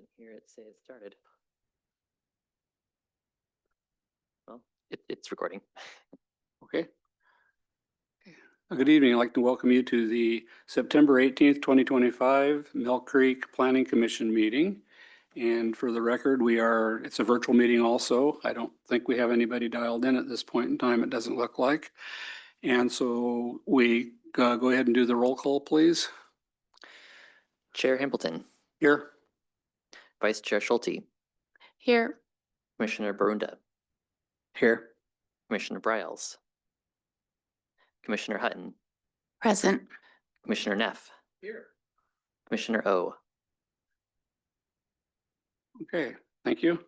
Didn't hear it say it started. Well, it's recording. Okay. Good evening. I'd like to welcome you to the September 18th, 2025 Mill Creek Planning Commission meeting. And for the record, it's a virtual meeting also. I don't think we have anybody dialed in at this point in time. It doesn't look like. And so we go ahead and do the roll call, please. Chair Hamilton. Here. Vice Chair Schulte. Here. Commissioner Barunda. Here. Commissioner Briles. Commissioner Hutton. Present. Commissioner Neff. Here. Commissioner O. Okay, thank you.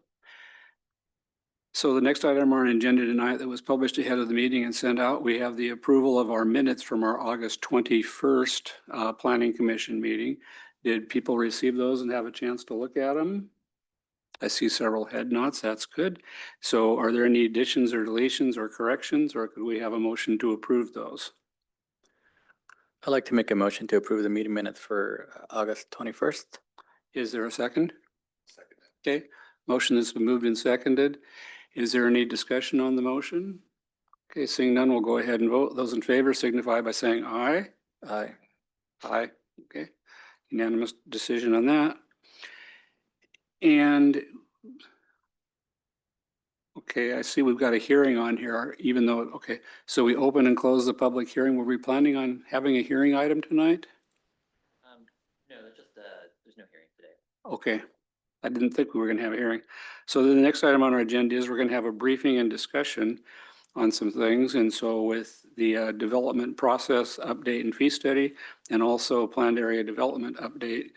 So the next item on our agenda tonight that was published ahead of the meeting and sent out, we have the approval of our minutes from our August 21st Planning Commission meeting. Did people receive those and have a chance to look at them? I see several head nods. That's good. So are there any additions or deletions or corrections, or could we have a motion to approve those? I'd like to make a motion to approve the meeting minutes for August 21st. Is there a second? Second. Okay, motion has been moved and seconded. Is there any discussion on the motion? Okay, seeing none, we'll go ahead and vote. Those in favor signify by saying aye. Aye. Aye. Okay, unanimous decision on that. And okay, I see we've got a hearing on here, even though, okay, so we open and close the public hearing. Were we planning on having a hearing item tonight? No, there's no hearing today. Okay, I didn't think we were going to have a hearing. So the next item on our agenda is we're going to have a briefing and discussion on some things. And so with the development process update and fee study, and also planned area development update.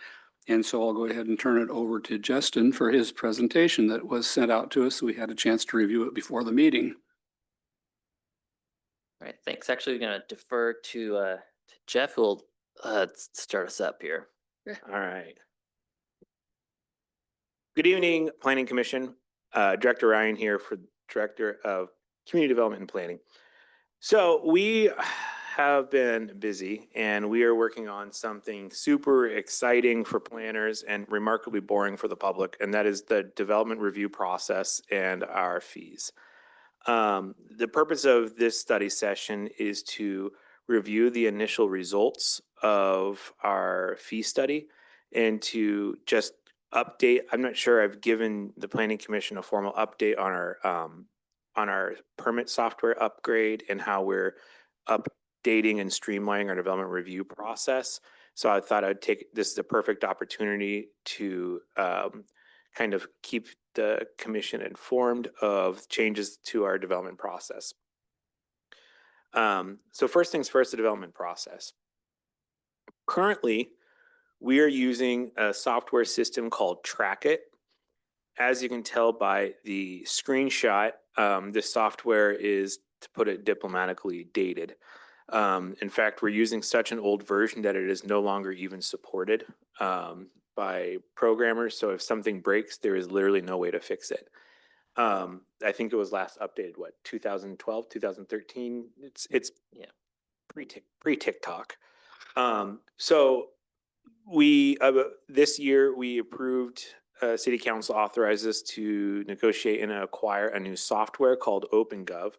And so I'll go ahead and turn it over to Justin for his presentation that was sent out to us. So we had a chance to review it before the meeting. All right, thanks. Actually, we're going to defer to Jeff, who will start us up here. All right. Good evening, Planning Commission. Director Ryan here for Director of Community Development and Planning. So we have been busy and we are working on something super exciting for planners and remarkably boring for the public, and that is the development review process and our fees. The purpose of this study session is to review the initial results of our fee study and to just update. I'm not sure I've given the Planning Commission a formal update on our permit software upgrade and how we're updating and streamlining our development review process. So I thought I'd take this as a perfect opportunity to kind of keep the commission informed of changes to our development process. So first things first, the development process. Currently, we are using a software system called Trackit. As you can tell by the screenshot, this software is, to put it diplomatically, dated. In fact, we're using such an old version that it is no longer even supported by programmers. So if something breaks, there is literally no way to fix it. I think it was last updated, what, 2012, 2013? It's Yeah, pre-TikTok. So we this year we approved, City Council authorized us to negotiate and acquire a new software called OpenGov.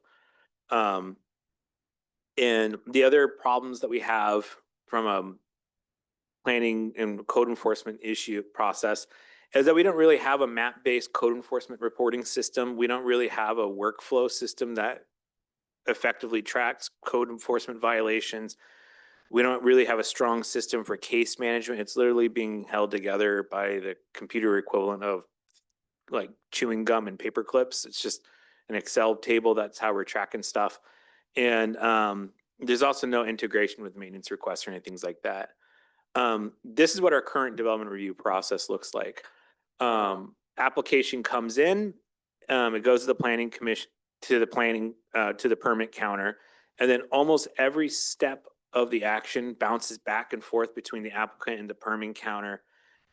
And the other problems that we have from a planning and code enforcement issue process is that we don't really have a map-based code enforcement reporting system. We don't really have a workflow system that effectively tracks code enforcement violations. We don't really have a strong system for case management. It's literally being held together by the computer equivalent of like chewing gum and paper clips. It's just an Excel table. That's how we're tracking stuff. And there's also no integration with maintenance requests or anything like that. This is what our current development review process looks like. Application comes in, it goes to the planning commission, to the permit counter, and then almost every step of the action bounces back and forth between the applicant and the permit counter.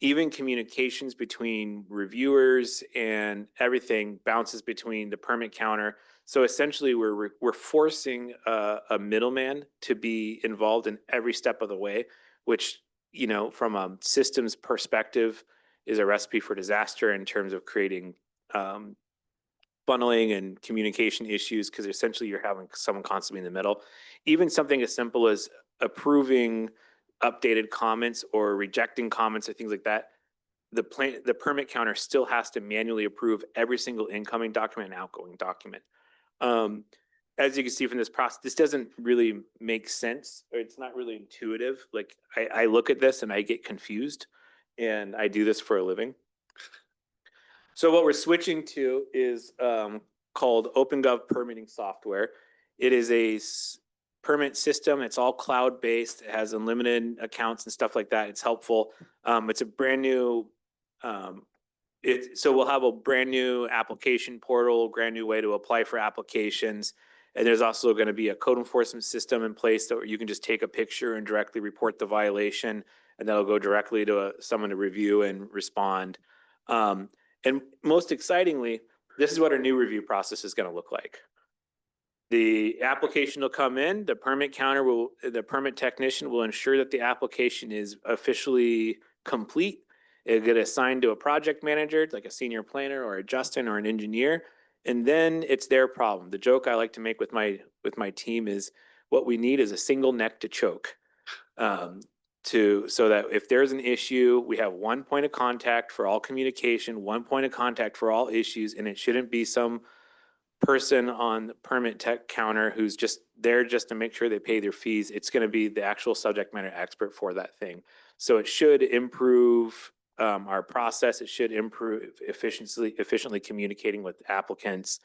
Even communications between reviewers and everything bounces between the permit counter. So essentially, we're forcing a middleman to be involved in every step of the way, which, you know, from a systems perspective, is a recipe for disaster in terms of creating funneling and communication issues, because essentially you're having someone constantly in the middle. Even something as simple as approving updated comments or rejecting comments or things like that, the permit counter still has to manually approve every single incoming document and outgoing document. As you can see from this process, this doesn't really make sense, or it's not really intuitive. Like I look at this and I get confused, and I do this for a living. So what we're switching to is called OpenGov permitting software. It is a permit system. It's all cloud-based. It has unlimited accounts and stuff like that. It's helpful. It's a brand new, so we'll have a brand new application portal, brand new way to apply for applications. And there's also going to be a code enforcement system in place that you can just take a picture and directly report the violation, and that'll go directly to someone to review and respond. And most excitingly, this is what our new review process is going to look like. The application will come in, the permit technician will ensure that the application is officially complete. It'll get assigned to a project manager, like a senior planner or a Justin or an engineer, and then it's their problem. The joke I like to make with my team is what we need is a single neck to choke. So that if there's an issue, we have one point of contact for all communication, one point of contact for all issues, and it shouldn't be some person on the permit tech counter who's just there just to make sure they pay their fees. It's going to be the actual subject matter expert for that thing. So it should improve our process. It should improve efficiently communicating with applicants.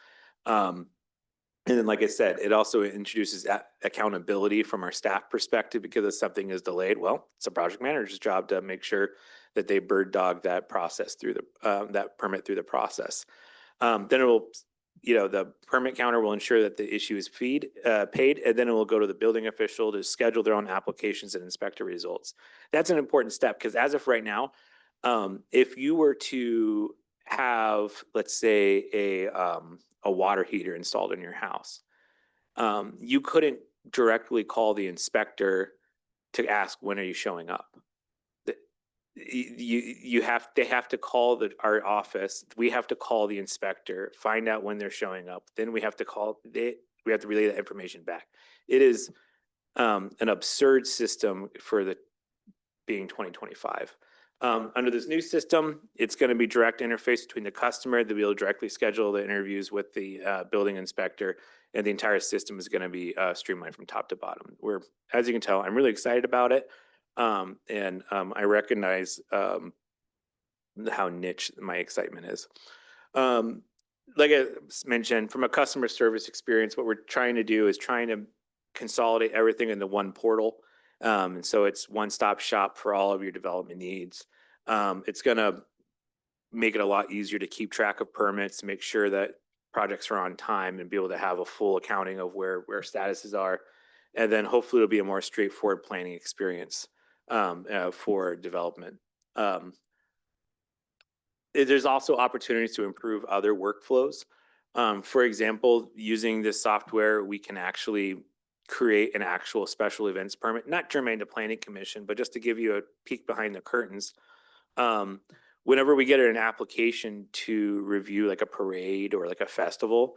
And then, like I said, it also introduces accountability from our staff perspective, because if something is delayed, well, it's a project manager's job to make sure that they bird dog that process through that permit through the process. Then it will, the permit counter will ensure that the issue is paid, and then it will go to the building official to schedule their own applications and inspect the results. That's an important step, because as of right now, if you were to have, let's say, a water heater installed in your house, you couldn't directly call the inspector to ask, when are you showing up? They have to call our office. We have to call the inspector, find out when they're showing up. Then we have to we have to relay that information back. It is an absurd system for being 2025. Under this new system, it's going to be direct interface between the customer. They'll be able to directly schedule the interviews with the building inspector, and the entire system is going to be streamlined from top to bottom. As you can tell, I'm really excited about it, and I recognize how niche my excitement is. Like I mentioned, from a customer service experience, what we're trying to do is trying to consolidate everything into one portal. And so it's one-stop shop for all of your development needs. It's going to make it a lot easier to keep track of permits, to make sure that projects are on time, and be able to have a full accounting of where statuses are. And then hopefully it'll be a more straightforward planning experience for development. There's also opportunities to improve other workflows. For example, using this software, we can actually create an actual special events permit, not germane to planning commission, but just to give you a peek behind the curtains. Whenever we get an application to review like a parade or like a festival,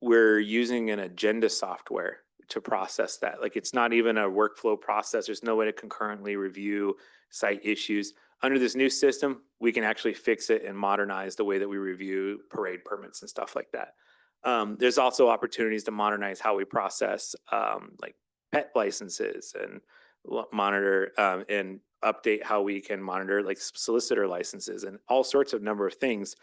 we're using an agenda software to process that. Like, it's not even a workflow process. There's no way to concurrently review site issues. Under this new system, we can actually fix it and modernize the way that we review parade permits and stuff like that. There's also opportunities to modernize how we process like pet licenses, and monitor and update how we can monitor like solicitor licenses, and all sorts of number of things.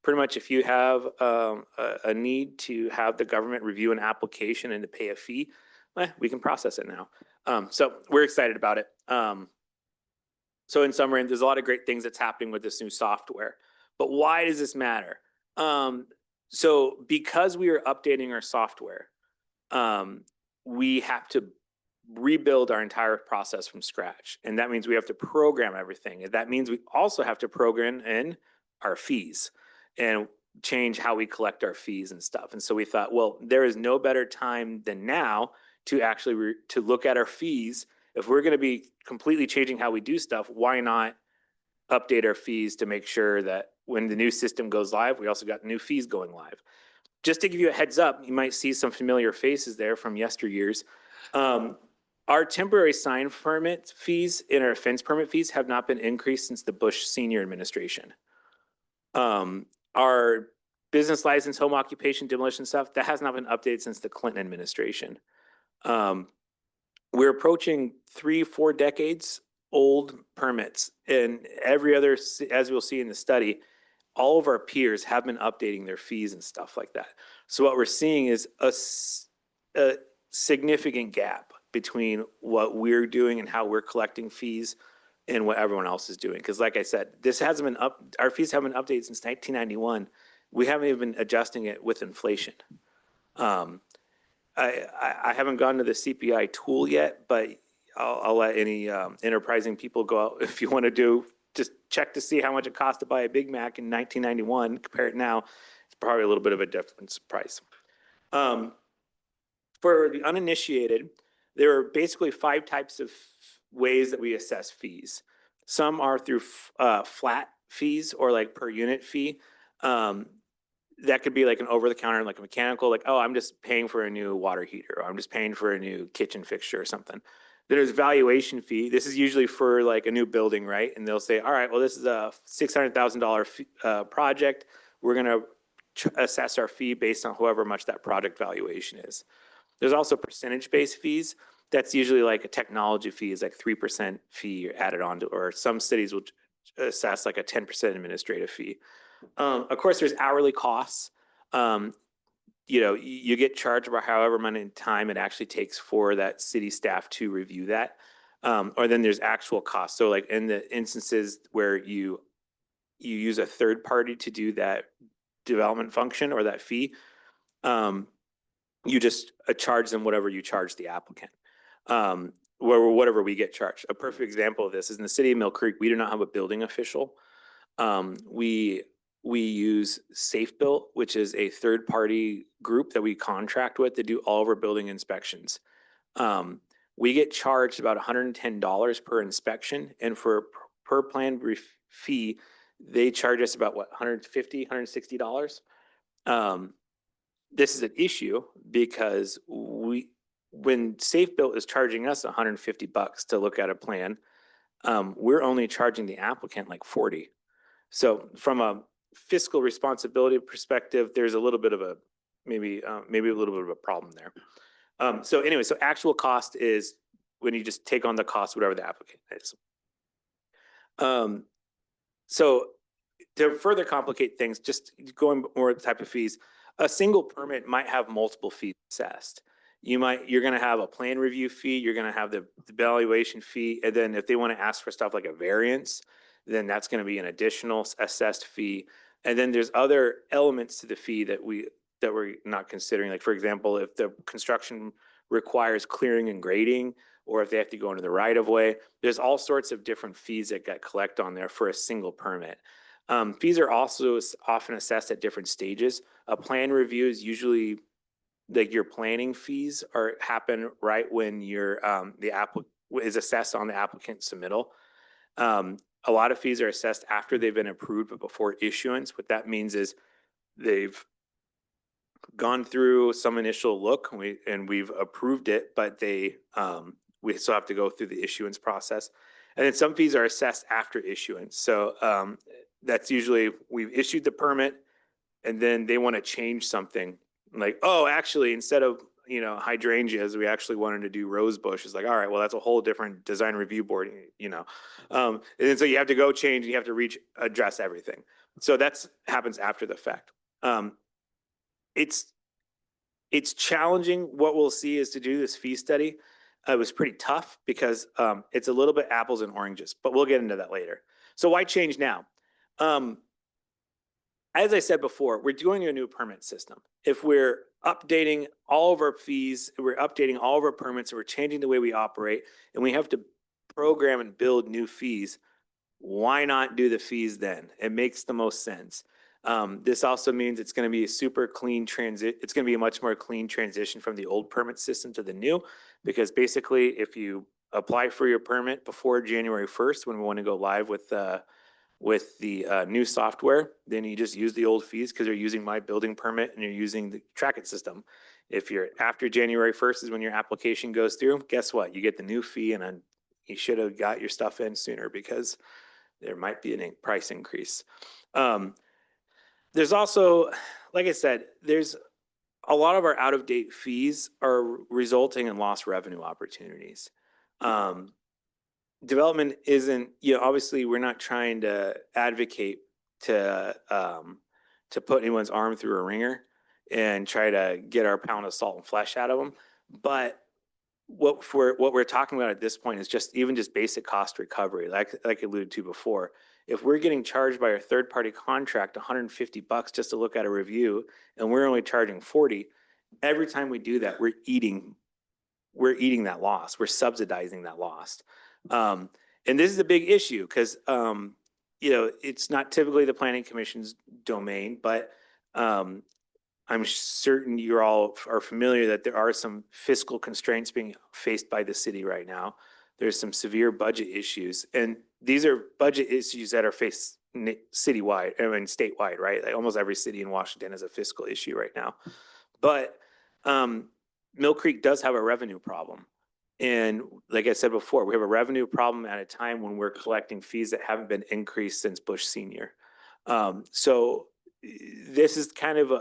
Pretty much, if you have a need to have the government review an application and to pay a fee, we can process it now. So we're excited about it. So in summary, there's a lot of great things that's happening with this new software. But why does this matter? So because we are updating our software, we have to rebuild our entire process from scratch. And that means we have to program everything. And that means we also have to program in our fees and change how we collect our fees and stuff. And so we thought, well, there is no better time than now to actually to look at our fees. If we're going to be completely changing how we do stuff, why not update our fees to make sure that when the new system goes live, we also got new fees going live. Just to give you a heads up, you might see some familiar faces there from yesteryears. Our temporary sign permit fees and our fence permit fees have not been increased since the Bush senior administration. Our business license, home occupation, demolition stuff, that has not been updated since the Clinton administration. We're approaching 3-4 decades old permits, and every other, as we'll see in the study, all of our peers have been updating their fees and stuff like that. So what we're seeing is a significant gap between what we're doing and how we're collecting fees and what everyone else is doing. Because like I said, this hasn't been our fees haven't been updated since 1991. We haven't even been adjusting it with inflation. I haven't gone to the CPI tool yet, but I'll let any enterprising people go out. If you want to just check to see how much it cost to buy a Big Mac in 1991, compare it now, it's probably a little bit of a difference price. For the uninitiated, there are basically 5 types of ways that we assess fees. Some are through flat fees or like per unit fee. That could be like an over-the-counter, like a mechanical, like, oh, I'm just paying for a new water heater, or I'm just paying for a new kitchen fixture or something. There's valuation fee. This is usually for like a new building, right? And they'll say, all right, well, this is a $600,000 project. We're going to assess our fee based on however much that project valuation is. There's also percentage-based fees. That's usually like a technology fee is like 3% fee added on to, or some cities will assess like a 10% administrative fee. Of course, there's hourly costs. You know, you get charged about however many time it actually takes for that city staff to review that. Or then there's actual costs. So like in the instances where you use a third party to do that development function or that fee, you just charge them whatever you charge the applicant. Whatever we get charged. A perfect example of this is in the city of Mill Creek, we do not have a building official. We use Safe Built, which is a third-party group that we contract with to do all of our building inspections. We get charged about $110 per inspection, and for per plan fee, they charge us about what, $150, $160. This is an issue because when Safe Built is charging us $150 to look at a plan, we're only charging the applicant like $40. So from a fiscal responsibility perspective, there's a little bit of a maybe a little bit of a problem there. So anyway, so actual cost is when you just take on the cost, whatever the applicant is. So to further complicate things, just going more type of fees, a single permit might have multiple fees assessed. You're going to have a plan review fee, you're going to have the valuation fee, and then if they want to ask for stuff like a variance, then that's going to be an additional assessed fee. And then there's other elements to the fee that we're not considering. Like, for example, if the construction requires clearing and grading, or if they have to go into the right of way, there's all sorts of different fees that get collected on there for a single permit. Fees are also often assessed at different stages. A plan review is usually like your planning fees happen right when the applicant is assessed on the applicant submittal. A lot of fees are assessed after they've been approved, but before issuance. What that means is they've gone through some initial look and we've approved it, but we still have to go through the issuance process. And then some fees are assessed after issuance. So that's usually we've issued the permit and then they want to change something like, oh, actually, instead of hydrangeas, we actually wanted to do rose bush. It's like, all right, well, that's a whole different design review board, and then so you have to go change and you have to address everything. So that's happens after the fact. It's challenging. What we'll see is to do this fee study. It was pretty tough because it's a little bit apples and oranges, but we'll get into that later. So why change now? As I said before, we're doing a new permit system. If we're updating all of our fees, we're updating all of our permits, we're changing the way we operate, and we have to program and build new fees, why not do the fees then? It makes the most sense. This also means it's going to be a super clean transit. It's going to be a much more clean transition from the old permit system to the new, because basically if you apply for your permit before January 1st, when we want to go live with With the new software, then you just use the old fees because you're using My Building Permit and you're using the Track It system. If you're after January 1st is when your application goes through, guess what? You get the new fee, and then you should have got your stuff in sooner because there might be a price increase. There's also, like I said, there's a lot of our out-of-date fees are resulting in lost revenue opportunities. Development isn't, obviously we're not trying to advocate to put anyone's arm through a ringer and try to get our pound of salt and flesh out of them. But what we're talking about at this point is just basic cost recovery, like I alluded to before. If we're getting charged by our third-party contract $150 just to look at a review, and we're only charging $40, every time we do that, we're eating that loss. We're subsidizing that loss. And this is a big issue because, it's not typically the Planning Commission's domain, but I'm certain you all are familiar that there are some fiscal constraints being faced by the city right now. There's some severe budget issues, and these are budget issues that are faced citywide, statewide, right? Like almost every city in Washington has a fiscal issue right now. But Mill Creek does have a revenue problem. And like I said before, we have a revenue problem at a time when we're collecting fees that haven't been increased since Bush Senior. So this is kind of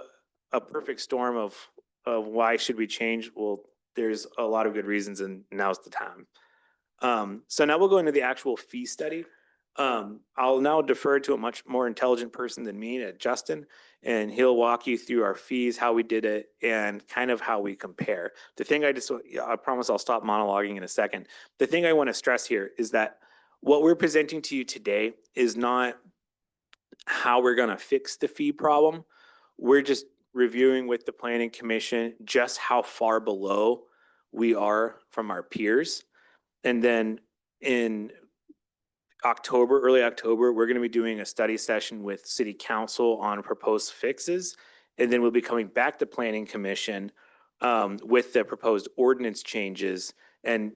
a perfect storm of why should we change? Well, there's a lot of good reasons, and now's the time. So now we'll go into the actual fee study. I'll now defer to a much more intelligent person than me, Justin, and he'll walk you through our fees, how we did it, and kind of how we compare. The thing I promise I'll stop monologuing in a second. The thing I want to stress here is that what we're presenting to you today is not how we're going to fix the fee problem. We're just reviewing with the Planning Commission just how far below we are from our peers. And then in early October, we're going to be doing a study session with City Council on proposed fixes. And then we'll be coming back to Planning Commission with the proposed ordinance changes. And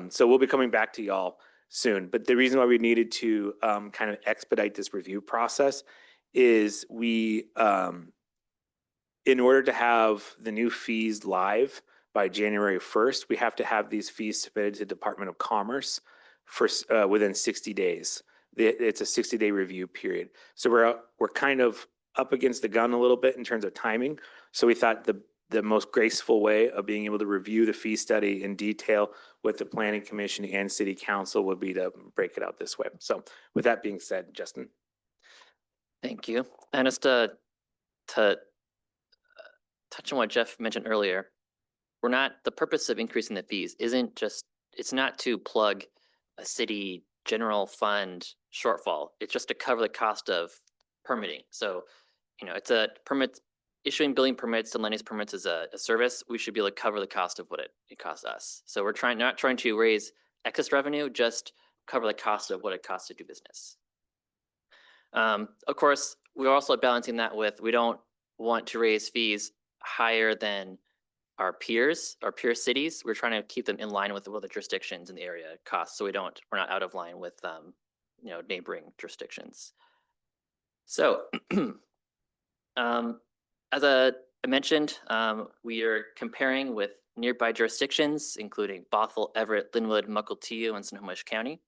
so we'll be coming back to y'all soon. But the reason why we needed to kind of expedite this review process is in order to have the new fees live by January 1st, we have to have these fees submitted to the Department of Commerce for within 60 days. It's a 60-day review period. So we're kind of up against the gun a little bit in terms of timing. So we thought the most graceful way of being able to review the fee study in detail with the Planning Commission and City Council would be to break it out this way. So with that being said, Justin. Thank you. And just to touch on what Jeff mentioned earlier, the purpose of increasing the fees it's not to plug a city general fund shortfall. It's just to cover the cost of permitting. So, it's a issuing building permits and land use permits is a service. We should be able to cover the cost of what it costs us. So we're not trying to raise excess revenue, just cover the cost of what it costs to do business. Of course, we're also balancing that with, we don't want to raise fees higher than our peer cities. We're trying to keep them in line with what the jurisdictions in the area cost, so we're not out of line with neighboring jurisdictions. So, as I mentioned, we are comparing with nearby jurisdictions, including Bothell, Everett, Linwood, Mukilteo, and Snohomish County.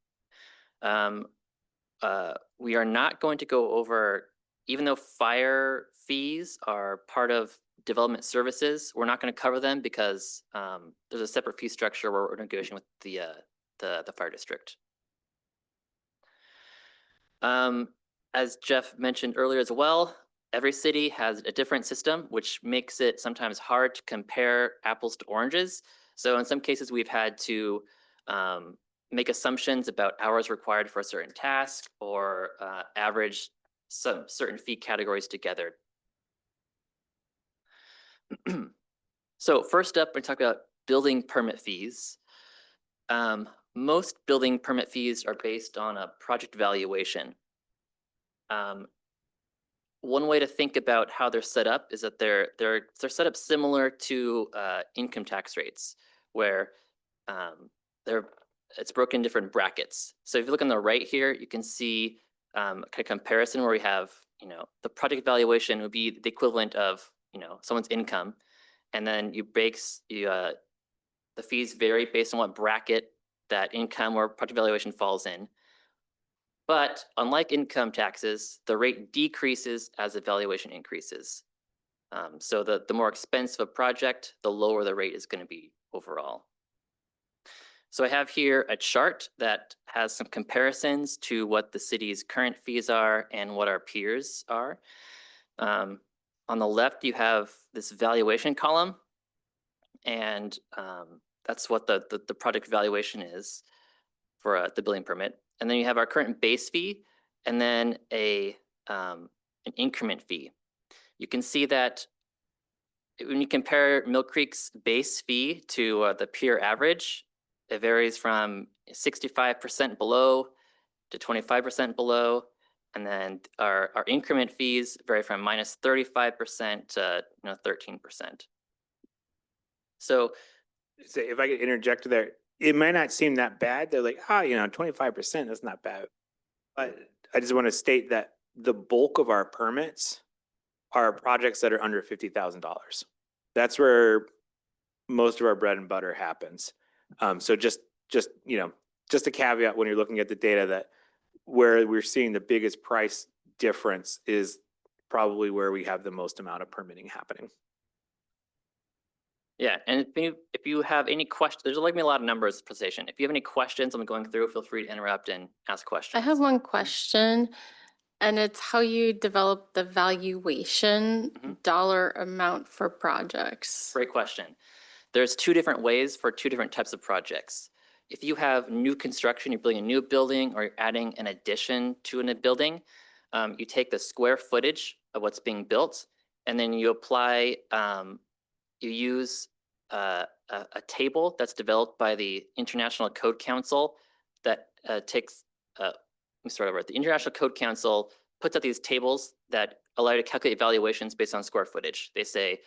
We are not going to go over, even though fire fees are part of development services, we're not going to cover them because there's a separate fee structure where we're negotiating with the fire district. As Jeff mentioned earlier as well, every city has a different system, which makes it sometimes hard to compare apples to oranges. So in some cases, we've had to make assumptions about hours required for a certain task or average some certain fee categories together. So first up, we talk about building permit fees. Most building permit fees are based on a project valuation. One way to think about how they're set up is that they're set up similar to income tax rates, where it's broken in different brackets. So if you look on the right here, you can see comparison where we have, the project valuation would be the equivalent of, someone's income. And then the fees vary based on what bracket that income or project valuation falls in. But unlike income taxes, the rate decreases as the valuation increases. So the more expensive a project, the lower the rate is going to be overall. So I have here a chart that has some comparisons to what the city's current fees are and what our peers are. On the left, you have this valuation column, and that's what the project valuation is for the building permit. And then you have our current base fee, and then an increment fee. You can see that when you compare Mill Creek's base fee to the peer average, it varies from 65% below to 25% below. And then our increment fees vary from minus 35% to 13%. So if I could interject there, it might not seem that bad. They're like, 25%, that's not bad. But I just want to state that the bulk of our permits are projects that are under $50,000. That's where most of our bread and butter happens. So just a caveat when you're looking at the data that where we're seeing the biggest price difference is probably where we have the most amount of permitting happening. yeah, and if you have any questions, there's like me a lot of numbers presentation. If you have any questions, I'm going through, feel free to interrupt and ask questions. I have one question, and it's how you develop the valuation dollar amount for projects. Great question. There's two different ways for two different types of projects. If you have new construction, you're building a new building or you're adding an addition to a building, you take the square footage of what's being built, and then you apply, you use a table that's developed by the International Code Council that takes, let me start over. The International Code Council puts out these tables that allow you to calculate valuations based on square footage. They say,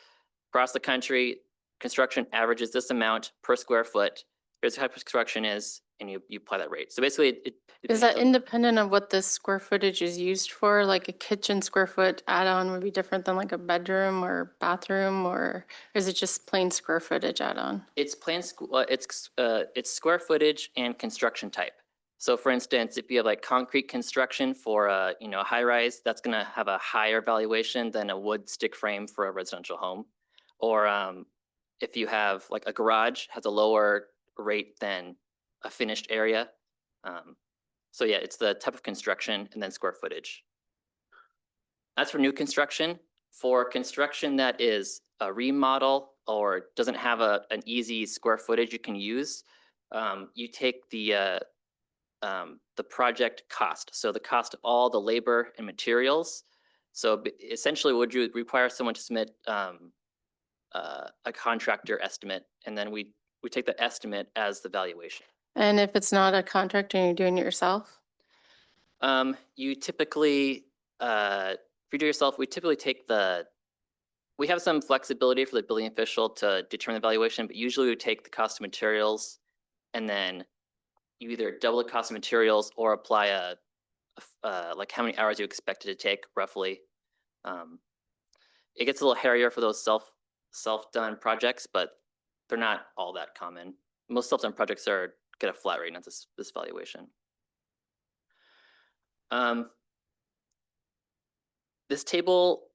across the country, construction averages this amount per square foot. Here's how construction is, and you apply that rate. So basically, Is that independent of what the square footage is used for? Like a kitchen square foot add-on would be different than like a bedroom or bathroom, or is it just plain square footage add-on? It's it's square footage and construction type. So for instance, if you have like concrete construction for a high rise, that's going to have a higher valuation than a wood stick frame for a residential home. Or if you have like a garage, has a lower rate than a finished area. So yeah, it's the type of construction and then square footage. That's for new construction. For construction that is a remodel or doesn't have an easy square footage you can use, you take the project cost. So the cost of all the labor and materials. So essentially, would you require someone to submit a contractor estimate, and then we take the estimate as the valuation. And if it's not a contractor and you're doing it yourself? You typically, if you do it yourself, we typically take we have some flexibility for the building official to determine the valuation, but usually we take the cost of materials, and then you either double the cost of materials or apply like how many hours you expect it to take roughly. It gets a little hairier for those self-done projects, but they're not all that common. Most self-done projects get a flat rate, not this valuation. This table,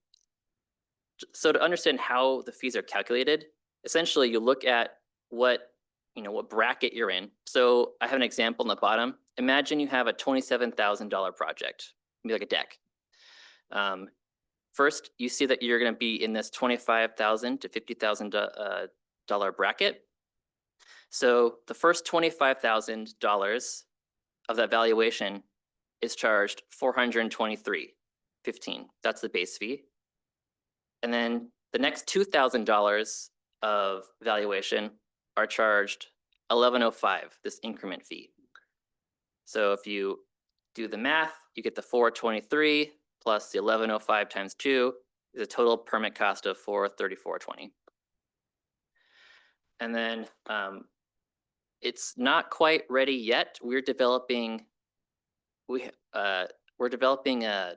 so to understand how the fees are calculated, essentially you look at what bracket you're in. So I have an example on the bottom. Imagine you have a $27,000 project, maybe like a deck. First, you see that you're going to be in this $25,000 to $50,000 bracket. So the first $25,000 of that valuation is charged $423.15. That's the base fee. And then the next $2,000 of valuation are charged $11.05, this increment fee. So if you do the math, you get the 423 plus the 1105 times 2 is a total permit cost of $434.20. And then it's not quite ready yet. We're developing. we're developing a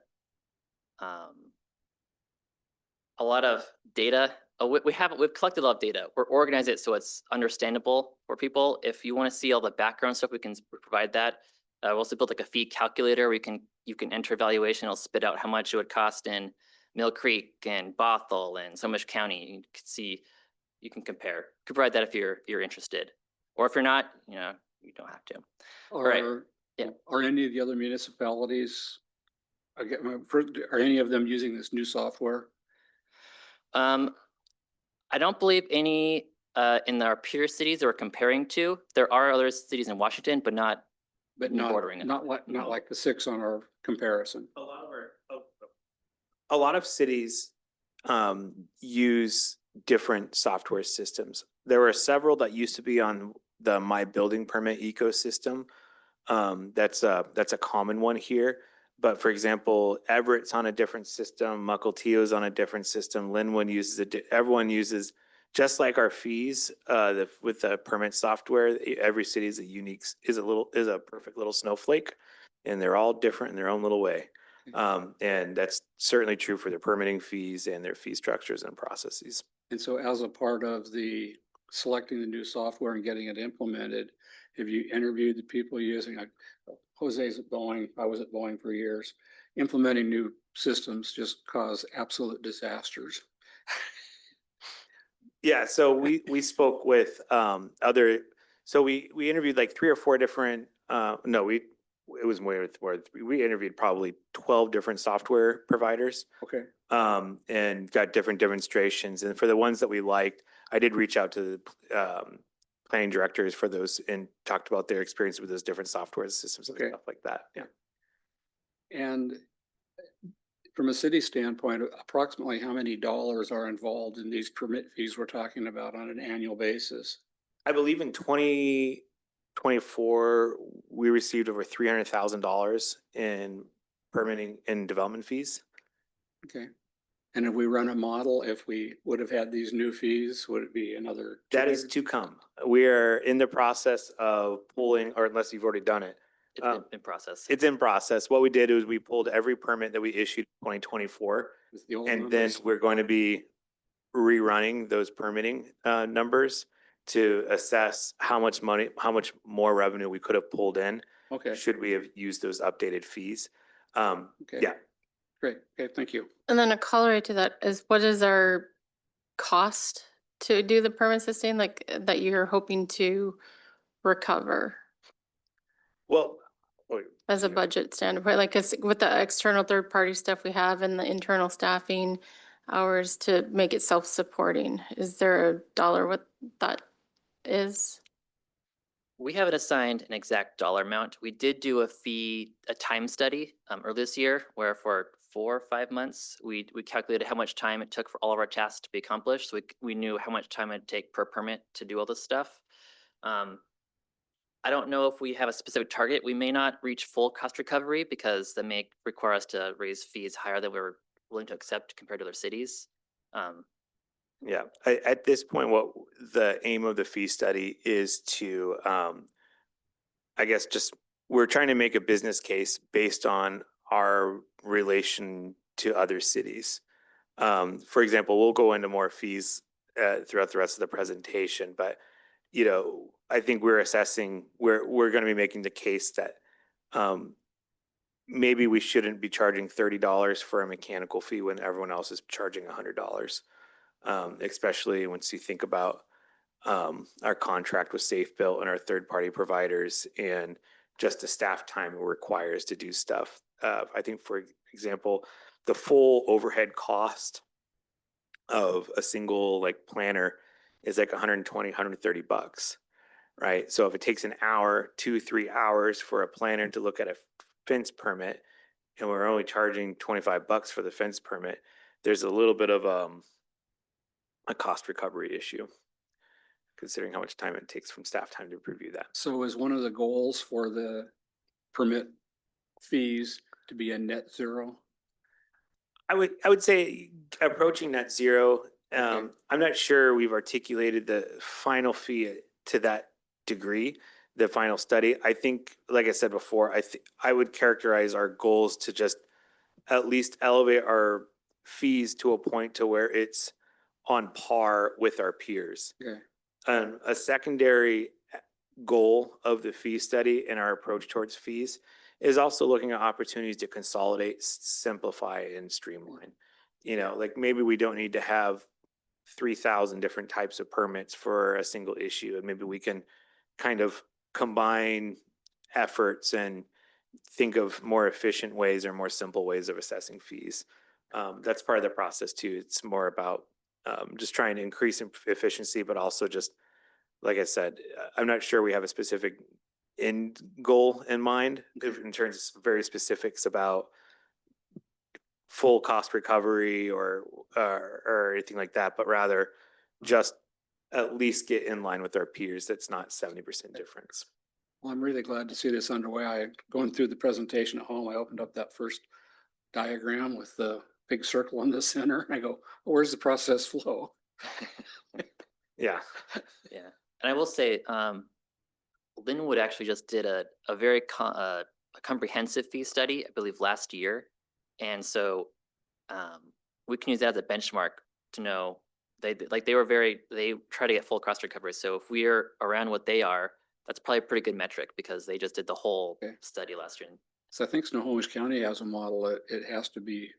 lot of data. We've collected a lot of data. We're organizing it so it's understandable for people. If you want to see all the background stuff, we can provide that. We also built like a fee calculator where you can enter valuation. It'll spit out how much it would cost in Mill Creek and Bothell and Snohomish County. You can see, you can compare. Could provide that if you're interested, or if you're not, you know, you don't have to. Right. Yeah. Are any of the other municipalities, are any of them using this new software? I don't believe any in our peer cities that we're comparing to. There are other cities in Washington, but not. But Bordering it. not like the 6 on our comparison. A lot of cities use different software systems. There were several that used to be on the My Building Permit ecosystem. That's a common one here. But for example, Everett's on a different system, Mukilteo's on a different system, Linwood uses everyone uses, just like our fees with the permit software. Every city is is a perfect little snowflake, and they're all different in their own little way. And that's certainly true for their permitting fees and their fee structures and processes. And so as a part of the selecting the new software and getting it implemented, have you interviewed the people using, Jose's at Boeing, I was at Boeing for years, implementing new systems just cause absolute disasters. Yeah, so we spoke with we interviewed like 3 or 4 different, it was more, we interviewed probably 12 different software providers. Okay. And got different demonstrations. And for the ones that we liked, I did reach out to the planning directors for those and talked about their experience with those different software systems and Okay. stuff like that. Yeah. And from a city standpoint, approximately how many dollars are involved in these permit fees we're talking about on an annual basis? I believe in 2024, we received over $300,000 in permitting and development fees. Okay. And if we run a model, if we would have had these new fees, would it be another? That is to come. We are in the process of pulling, or unless you've already done it. It's in process. It's in process. What we did was we pulled every permit that we issued in 2024, With the old and then numbers? we're going to be rerunning those permitting numbers to assess how much money, how much more revenue we could have pulled in Okay, should we have used those updated fees. okay. Yeah. Great, okay, thank you. And then a corollary to that is, what is our cost to do the permit sustain, like that you're hoping to recover Well, wait, as a yeah. budget standpoint? Like, 'cause with the external third party stuff we have and the internal staffing hours to make it self-supporting, is there a dollar what that is? We haven't assigned an exact dollar amount. We did do a time study earlier this year, where for 4 or 5 months, we calculated how much time it took for all of our tasks to be accomplished. So we knew how much time it'd take per permit to do all this stuff. I don't know if we have a specific target. We may not reach full cost recovery because that may require us to raise fees higher than we're willing to accept compared to other cities. Yeah, at this point, what the aim of the fee study is to, I guess, we're trying to make a business case based on our relation to other cities. For example, we'll go into more fees throughout the rest of the presentation, but I think we're assessing, we're going to be making the case that maybe we shouldn't be charging $30 for a mechanical fee when everyone else is charging $100. Especially once you think about our contract with Safe Built and our third-party providers and just the staff time it requires to do stuff. I think, for example, the full overhead cost of a single planner is like $120, $130, right? So if it takes an hour, 2-3 hours for a planner to look at a fence permit, and we're only charging $25 for the fence permit, there's a little bit of a cost recovery issue, considering how much time it takes from staff time to review that. So is one of the goals for the permit fees to be a net zero? I would say approaching net zero. I'm not sure we've articulated the final fee to that degree, the final study. I think, like I said before, I would characterize our goals to just at least elevate our fees to a point to where it's on par with our peers. Okay. A secondary goal of the fee study and our approach towards fees is also looking at opportunities to consolidate, simplify, and streamline. You know, like maybe we don't need to have 3,000 different types of permits for a single issue, and maybe we can kind of combine efforts and think of more efficient ways or more simple ways of assessing fees. That's part of the process too. It's more about just trying to increase efficiency, but also just, like I said, I'm not sure we have a specific end goal in mind in terms of very specifics about full cost recovery or anything like that, but rather just at least get in line with our peers. That's not 70% difference. Well, I'm really glad to see this underway. Going through the presentation at home, I opened up that first diagram with the big circle in the center. I go, where's the process flow? Yeah. Yeah, and I will say, Linwood actually just did a very a comprehensive fee study, I believe, last year. And so we can use that as a benchmark to know they try to get full cost recovery. So if we're around what they are, that's probably a pretty good metric because they just did the whole Okay. study last year. So I think Snohomish County has a model. It has to be,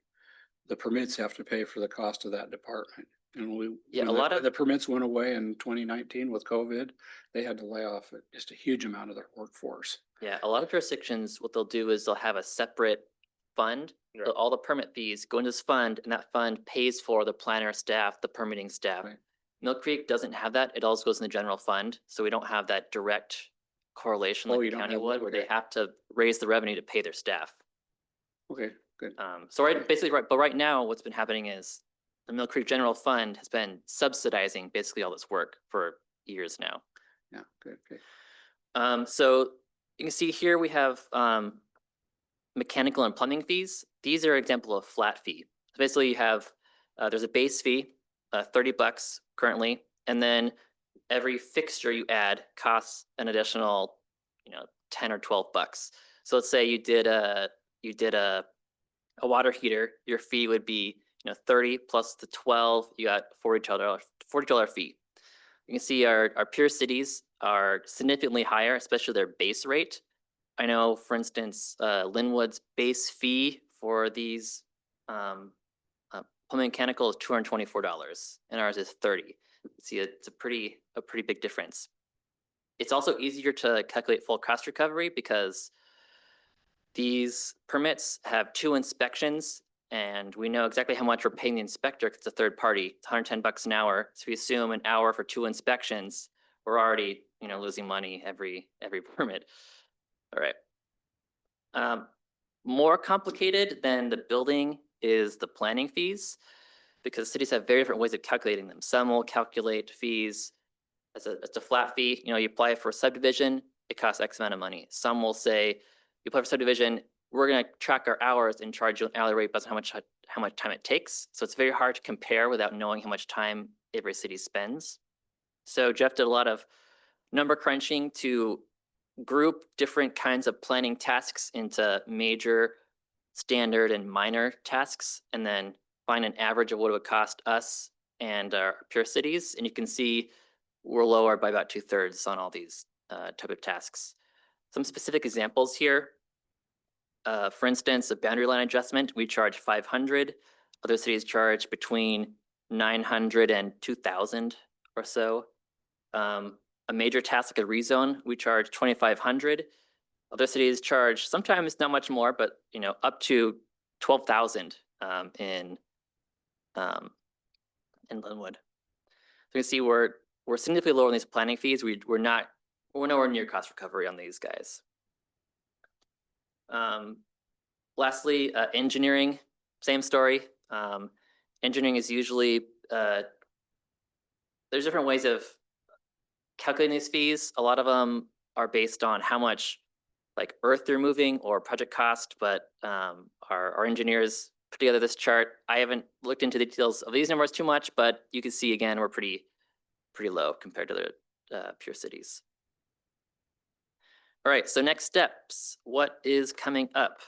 the permits have to pay for the cost of that department. And Yeah, when a lot when of- the permits went away in 2019 with COVID, they had to lay off just a huge amount of their workforce. Yeah, a lot of jurisdictions, what they'll do is they'll have a separate fund. Right. So all the permit fees go into this fund, and that fund pays for the planner staff, the permitting staff. Right. Mill Creek doesn't have that. It also goes in the general fund, so we don't have that direct correlation Oh, like you the don't county have that? would, where they Okay. have to raise the revenue to pay their staff. Okay, good. So basically, but right now, what's been happening is the Mill Creek General Fund has been subsidizing basically all this work for years now. Yeah, good, okay. So you can see here we have mechanical and plumbing fees. These are an example of flat fee. So basically you have, there's a base fee, $30 currently, and then every fixture you add costs an additional, 10 or $12. So let's say you did a water heater, your fee would be, 30 plus the 12, you got $40 fee. You can see our peer cities are significantly higher, especially their base rate. I know, for instance, Linwood's base fee for these plumbing mechanical is $224, and ours is $30. See, it's a pretty big difference. It's also easier to calculate full cost recovery because these permits have 2 inspections, and we know exactly how much we're paying the inspector because it's a third party. It's $110 an hour. So if we assume an hour for 2 inspections, we're already, losing money every permit. All right. More complicated than the building is the planning fees, because cities have very different ways of calculating them. Some will calculate fees as a flat fee. You apply for a subdivision, it costs X amount of money. Some will say, you apply for subdivision, we're going to track our hours and charge you an hourly rate based on how much time it takes. So it's very hard to compare without knowing how much time every city spends. So Jeff did a lot of number crunching to group different kinds of planning tasks into major, standard, and minor tasks, and then find an average of what it would cost us and our peer cities. And you can see we're lower by about 2/3 on all these type of tasks. Some specific examples here. For instance, a boundary line adjustment, we charge $500. Other cities charge between $900 and $2,000 or so. A major task like a rezone, we charge $2,500. Other cities charge sometimes not much more, but up to $12,000 in Linwood. So you can see we're significantly lower on these planning fees. We're nowhere near cost recovery on these guys. Lastly, engineering, same story. Engineering is usually there's different ways of calculating these fees. A lot of them are based on how much earth they're moving or project cost, but our engineers put together this chart. I haven't looked into the details of these numbers too much, but you can see again, we're pretty low compared to the peer cities. All right, so next steps, what is coming up?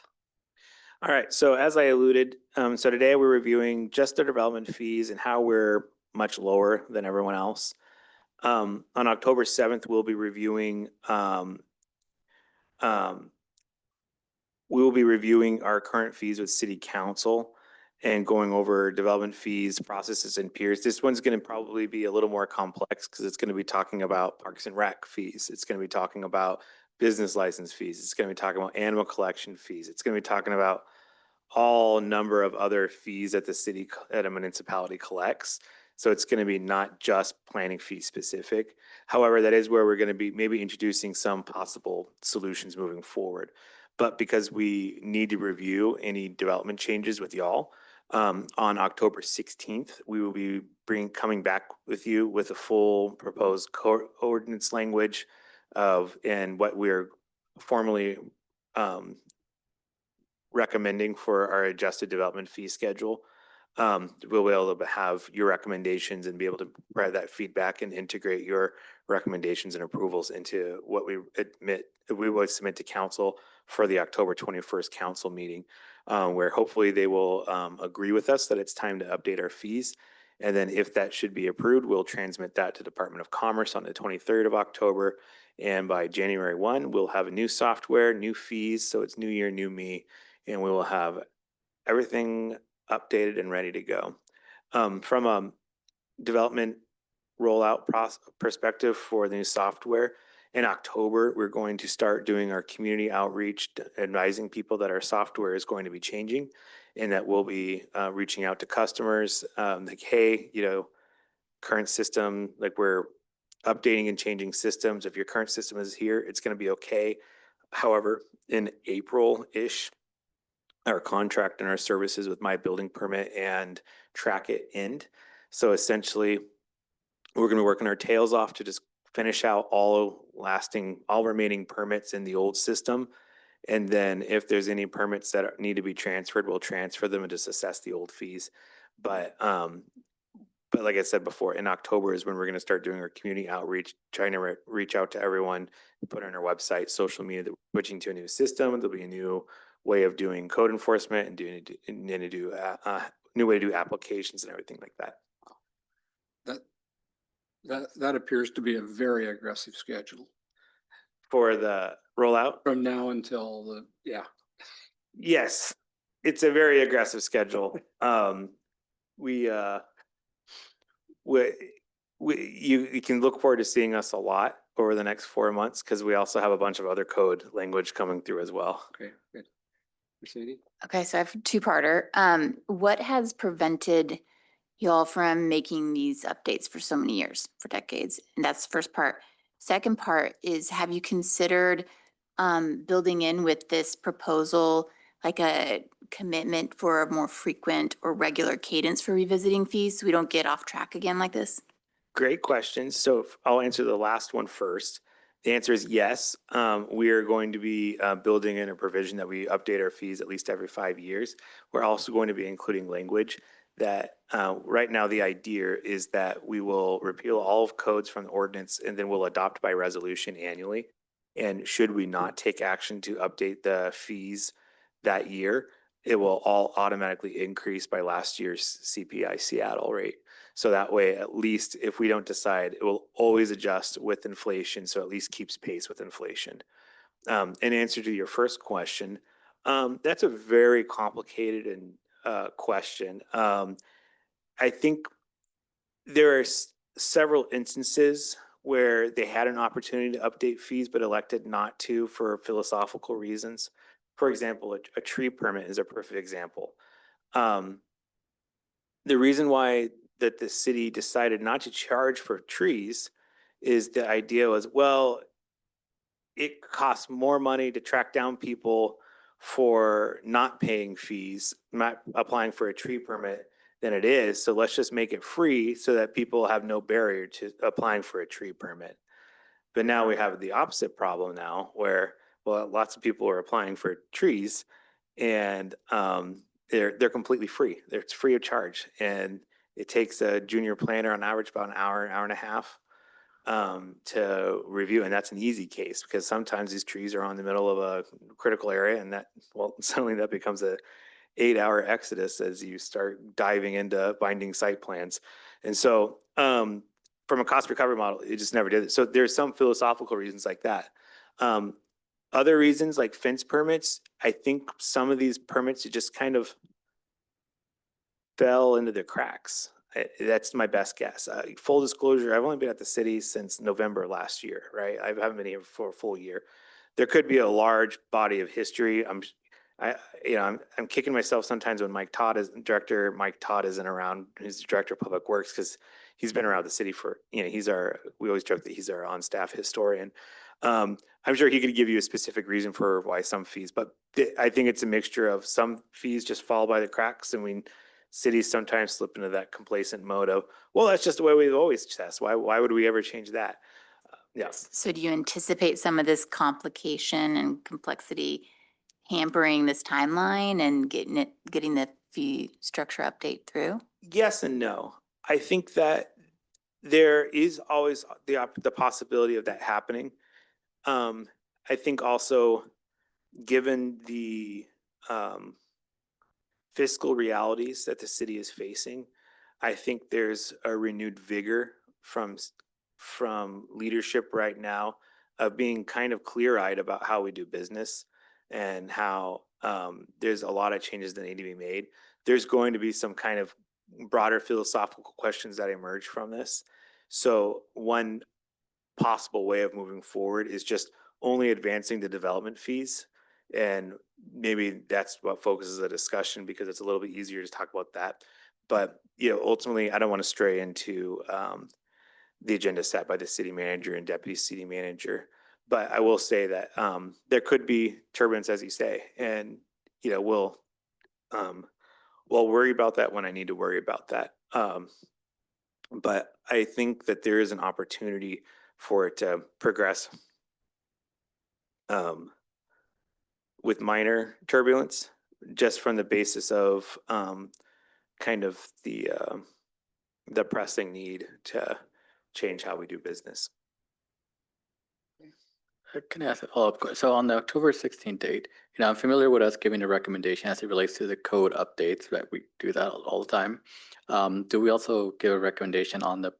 All right, so as I alluded, so today we're reviewing just the development fees and how we're much lower than everyone else. On October 7th, we'll be reviewing, we will be reviewing our current fees with city council and going over development fees, processes, and peers. This one's going to probably be a little more complex because it's going to be talking about parks and rec fees. It's going to be talking about business license fees. It's going to be talking about animal collection fees. It's going to be talking about all number of other fees that the city, that a municipality collects. So it's going to be not just planning fee specific. However, that is where we're going to be maybe introducing some possible solutions moving forward. But because we need to review any development changes with y'all, on October 16th, we will be coming back with you with a full proposed ordinance language of, and what we're formally recommending for our adjusted development fee schedule. We'll be able to have your recommendations and be able to provide that feedback and integrate your recommendations and approvals into what we will submit to council for the October 21st council meeting, where hopefully they will agree with us that it's time to update our fees. And then if that should be approved, we'll transmit that to Department of Commerce on the 23rd of October. And by January 1, we'll have a new software, new fees. So it's new year, new me. And we will have everything updated and ready to go. From a development rollout perspective for the new software, in October, we're going to start doing our community outreach, advising people that our software is going to be changing and that we'll be reaching out to customers like, hey, you know, current system, like we're updating and changing systems. If your current system is here, it's going to be okay. However, in April-ish, our contract and our services with My Building Permit and Track It end. So essentially, we're going to be working our tails off to just finish out all remaining permits in the old system. And then if there's any permits that need to be transferred, we'll transfer them and just assess the old fees. But like I said before, in October is when we're going to start doing our community outreach, trying to reach out to everyone, put on our website, social media, that we're switching to a new system. There'll be a new way of doing code enforcement and new way to do applications and everything like that. That appears to be a very aggressive schedule For the rollout? from now until Yes, it's a very aggressive schedule. You can look forward to seeing us a lot over the next 4 months because we also have a bunch of other code language coming through as well. Okay, good. Mercedes? Okay, so I have a two-parter. What has prevented y'all from making these updates for so many years, for decades? And that's the first part. Second part is, have you considered building in with this proposal like a commitment for a more frequent or regular cadence for revisiting fees so we don't get off track again like this? Great question. So I'll answer the last one first. The answer is yes. We are going to be building in a provision that we update our fees at least every 5 years. We're also going to be including language that right now the idea is that we will repeal all of codes from the ordinance and then we'll adopt by resolution annually. And should we not take action to update the fees that year, it will all automatically increase by last year's CPI Seattle rate. So that way, at least if we don't decide, it will always adjust with inflation. So at least keeps pace with inflation. In answer to your first question, that's a very complicated and question. I think there are several instances where they had an opportunity to update fees, but elected not to for philosophical reasons. For example, a tree permit is a perfect example. The reason why that the city decided not to charge for trees is the idea was, well, it costs more money to track down people for not paying fees, not applying for a tree permit than it is. So let's just make it free so that people have no barrier to applying for a tree permit. But now we have the opposite problem now where, well, lots of people are applying for trees and they're completely free. It's free of charge. And it takes a junior planner on average about an hour and a half to review, and that's an easy case because sometimes these trees are on the middle of a critical area, and that, well, suddenly that becomes a 8-hour exodus as you start diving into binding site plans. And so, from a cost recovery model, it just never did it. So there's some philosophical reasons like that. Other reasons like fence permits, I think some of these permits, it just kind of fell into the cracks. That's my best guess. Full disclosure, I've only been at the city since November last year, right? I haven't been here for a full year. There could be a large body of history. I'm kicking myself sometimes when Mike Todd isn't around. He's the director of public works because he's been around the city for, we always joke that he's our on-staff historian. I'm sure he could give you a specific reason for why some fees, but I think it's a mixture of some fees just fall by the cracks, and cities sometimes slip into that complacent mode of, well, that's just the way we've always assessed. Why would we ever change that? Yeah. So do you anticipate some of this complication and complexity hampering this timeline and getting the fee structure update through? Yes and no. I think that there is always the possibility of that happening. I think also, given the fiscal realities that the city is facing, I think there's a renewed vigor from leadership right now of being kind of clear-eyed about how we do business and how there's a lot of changes that need to be made. There's going to be some kind of broader philosophical questions that emerge from this. So one possible way of moving forward is just only advancing the development fees. And maybe that's what focuses the discussion because it's a little bit easier to talk about that. But, ultimately, I don't want to stray into the agenda set by the city manager and deputy city manager. But I will say that there could be turbulence, as you say, and, we'll worry about that when I need to worry about that. But I think that there is an opportunity for it to progress with minor turbulence, just from the basis of kind of the pressing need to change how we do business. Can I ask a follow-up question? So on the October 16th date, I'm familiar with us giving a recommendation as it relates to the code updates, right? We do that all the time. Do we also give a recommendation on the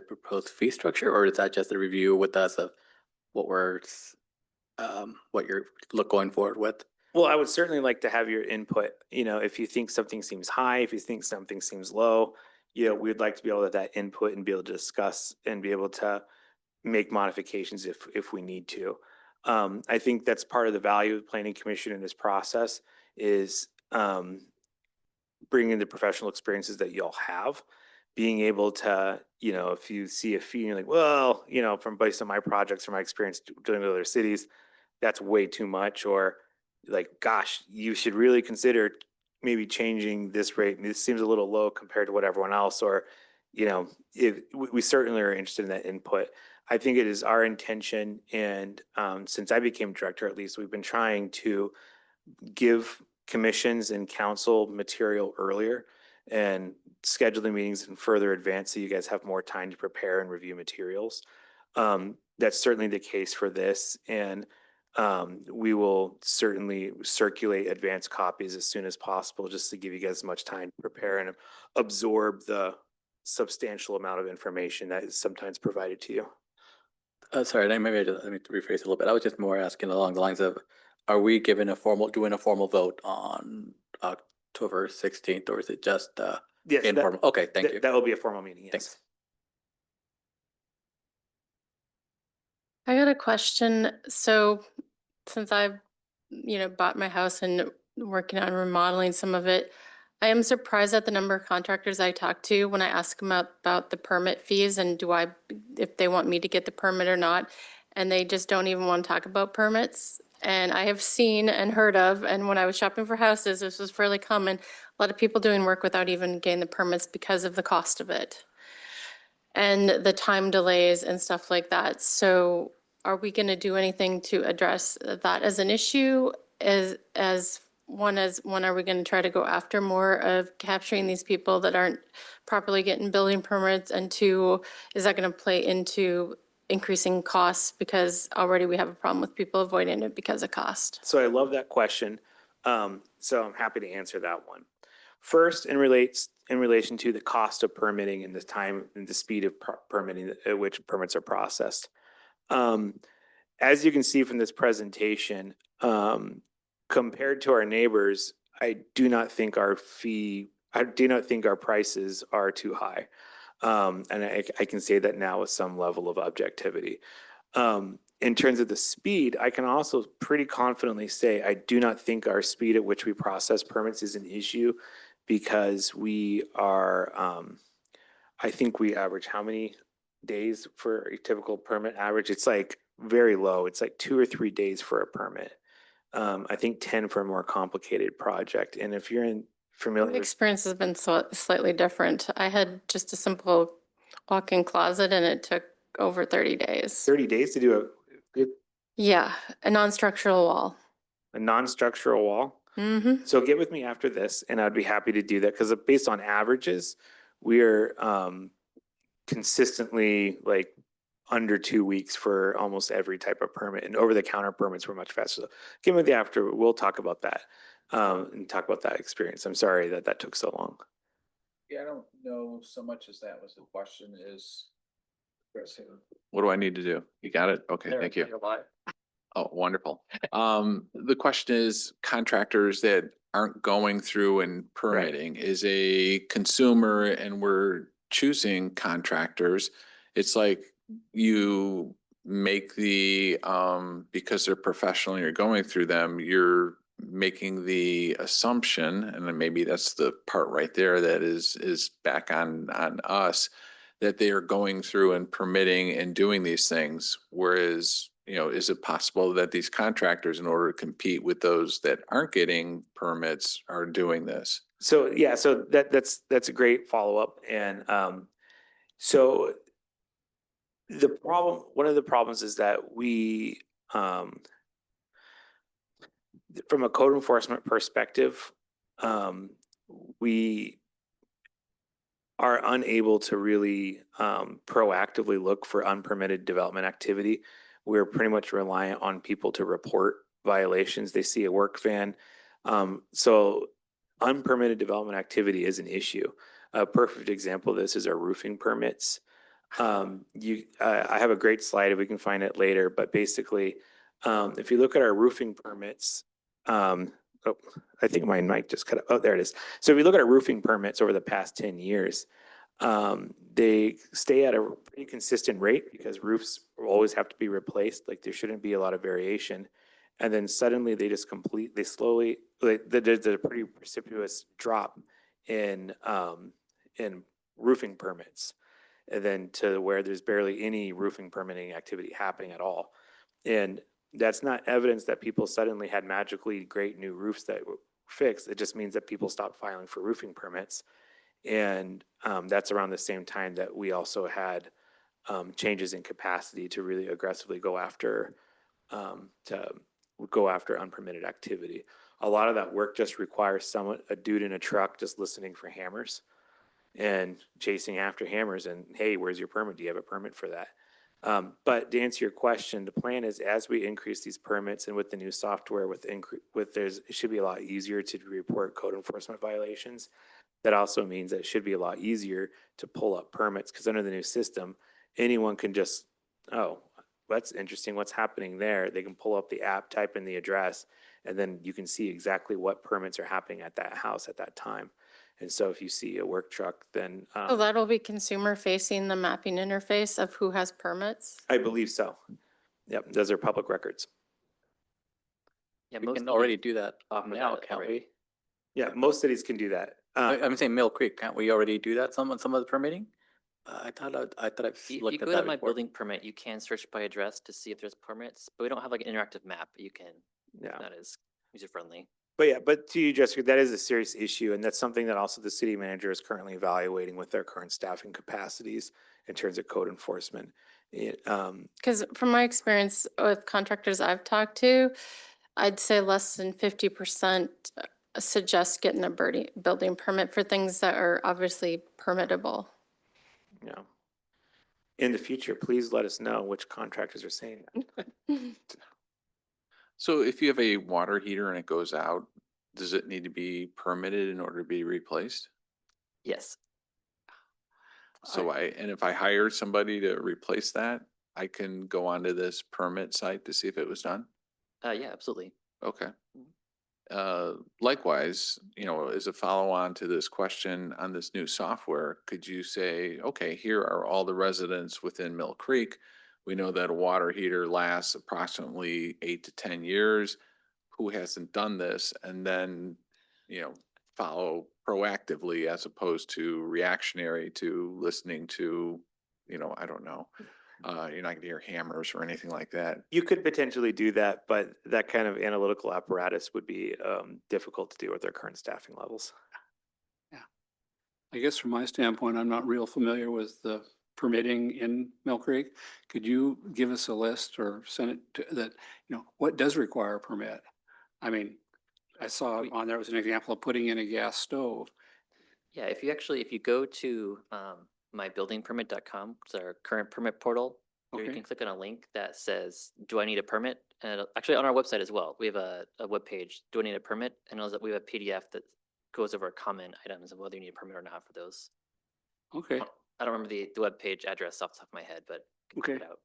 proposed fee structure, or is that just a review with us of what you're going forward with? Well, I would certainly like to have your input. If you think something seems high, if you think something seems low, we'd like to be able to have that input and be able to discuss and be able to make modifications if we need to. I think that's part of the value of the Planning Commission in this process is bringing the professional experiences that y'all have, being able to, if you see a fee and you're like, well, from based on my projects or my experience dealing with other cities, that's way too much, or like, gosh, you should really consider maybe changing this rate. This seems a little low compared to what everyone else, or, if we certainly are interested in that input. I think it is our intention, and since I became director, at least, we've been trying to give commissions and council material earlier and schedule the meetings in further advance so you guys have more time to prepare and review materials. That's certainly the case for this, and we will certainly circulate advanced copies as soon as possible just to give you guys as much time to prepare and absorb the substantial amount of information that is sometimes provided to you. Sorry, let me rephrase it a little bit. I was just more asking along the lines of, are we doing a formal vote on October 16th, or is it just Yes, informal? Okay, thank you. That will be a formal meeting, yes. Thanks. I got a question. So since I've, bought my house and working on remodeling some of it, I am surprised at the number of contractors I talk to when I ask them about the permit fees and if they want me to get the permit or not. And they just don't even want to talk about permits. And I have seen and heard of, and when I was shopping for houses, this was fairly common, a lot of people doing work without even getting the permits because of the cost of it and the time delays and stuff like that. So are we going to do anything to address that as an issue as one is, one, are we going to try to go after more of capturing these people that aren't properly getting building permits? And two, is that going to play into increasing costs because already we have a problem with people avoiding it because of cost? So I love that question. So I'm happy to answer that one. First, in relation to the cost of permitting and the time and the speed of permitting at which permits are processed. As you can see from this presentation, compared to our neighbors, I do not think our prices are too high. And I can say that now with some level of objectivity. In terms of the speed, I can also pretty confidently say I do not think our speed at which we process permits is an issue because we are, I think we average how many days for a typical permit average? It's like very low. It's like 2 or 3 days for a permit. I think 10 for a more complicated project. And if you're My familiar with experience has been slightly different. I had just a simple walk-in closet and it took over 30 days. 30 days to do Yeah, a non-structural wall. a non-structural wall, Mm-hmm. so get with me after this and I'd be happy to do that because based on averages, we're consistently like under 2 weeks for almost every type of permit, and over the counter permits were much faster. So get with me after, we'll talk about that and talk about that experience. I'm sorry that that took so long. Yeah, I don't know so much as that was the question is. What do I need to do? You got it? Okay, thank you. Oh, wonderful. The question is contractors that aren't going through and permitting is a consumer and we're choosing contractors. It's like you make the, because they're professional and you're going through them, you're making the assumption, and then maybe that's the part right there that is back on us, that they are going through and permitting and doing these things. Whereas, you know, is it possible that these contractors, in order to compete with those that aren't getting permits, are doing this? So yeah, so that's a great follow-up. And so one of the problems is that we from a code enforcement perspective, we are unable to really proactively look for unpermitted development activity. We're pretty much reliant on people to report violations. They see a work van. So unpermitted development activity is an issue. A perfect example of this is our roofing permits. I have a great slide if we can find it later, but basically, if you look at our roofing permits, oh, I think my mic just cut out. Oh, there it is. So if you look at our roofing permits over the past 10 years, they stay at a pretty consistent rate because roofs will always have to be replaced. Like there shouldn't be a lot of variation. And then suddenly there's a pretty precipitous drop in roofing permits. And then to where there's barely any roofing permitting activity happening at all. And that's not evidence that people suddenly had magically great new roofs that were fixed. It just means that people stopped filing for roofing permits. And that's around the same time that we also had changes in capacity to really aggressively go after unpermitted activity. A lot of that work just requires a dude in a truck just listening for hammers and chasing after hammers and, hey, where's your permit? Do you have a permit for that? But to answer your question, the plan is as we increase these permits and with the new software, it should be a lot easier to report code enforcement violations. That also means that it should be a lot easier to pull up permits because under the new system, anyone can just, oh, that's interesting. What's happening there? They can pull up the app, type in the address, and then you can see exactly what permits are happening at that house at that time. And so if you see a work truck, then So that'll be consumer facing the mapping interface of who has permits? I believe so. Yep, those are public records. Yeah, We most can cities already do that offer now, that can't already. we? Yeah, most cities can do that. I'm saying Mill Creek, can't we already do that, some of the permitting? I thought I've If you looked go at to that my before. building permit, you can search by address to see if there's permits, but we don't have like an interactive map. You can, Yeah. that is user friendly. But yeah, but to you, Jessica, that is a serious issue. And that's something that also the city manager is currently evaluating with their current staffing capacities in terms of code enforcement. Because from my experience with contractors I've talked to, I'd say less than 50% suggest getting a building permit for things that are obviously permittable. Yeah. In the future, please let us know which contractors are saying that. So if you have a water heater and it goes out, does it need to be permitted in order to be replaced? Yes. So and if I hire somebody to replace that, I can go onto this permit site to see if it was done? Yeah, absolutely. Okay. Likewise, as a follow-on to this question on this new software, could you say, okay, here are all the residents within Mill Creek. We know that a water heater lasts approximately 8 to 10 years. Who hasn't done this? And then, follow proactively as opposed to reactionary to listening to, I don't know. You're not gonna hear hammers or anything like that. You could potentially do that, but that kind of analytical apparatus would be difficult to do with our current staffing levels. I guess from my standpoint, I'm not real familiar with the permitting in Mill Creek. Could you give us a list or send it to that, what does require a permit? I mean, I saw on there was an example of putting in a gas stove. Yeah, if you go to mybuildingpermit.com, it's our current permit portal, where you Okay. can click on a link that says, do I need a permit? And actually on our website as well, we have a webpage, do I need a permit? And we have a PDF that goes over common items of whether you need a permit or not for those. Okay, I don't remember the webpage address off the top of my head, but I can check Okay. it out.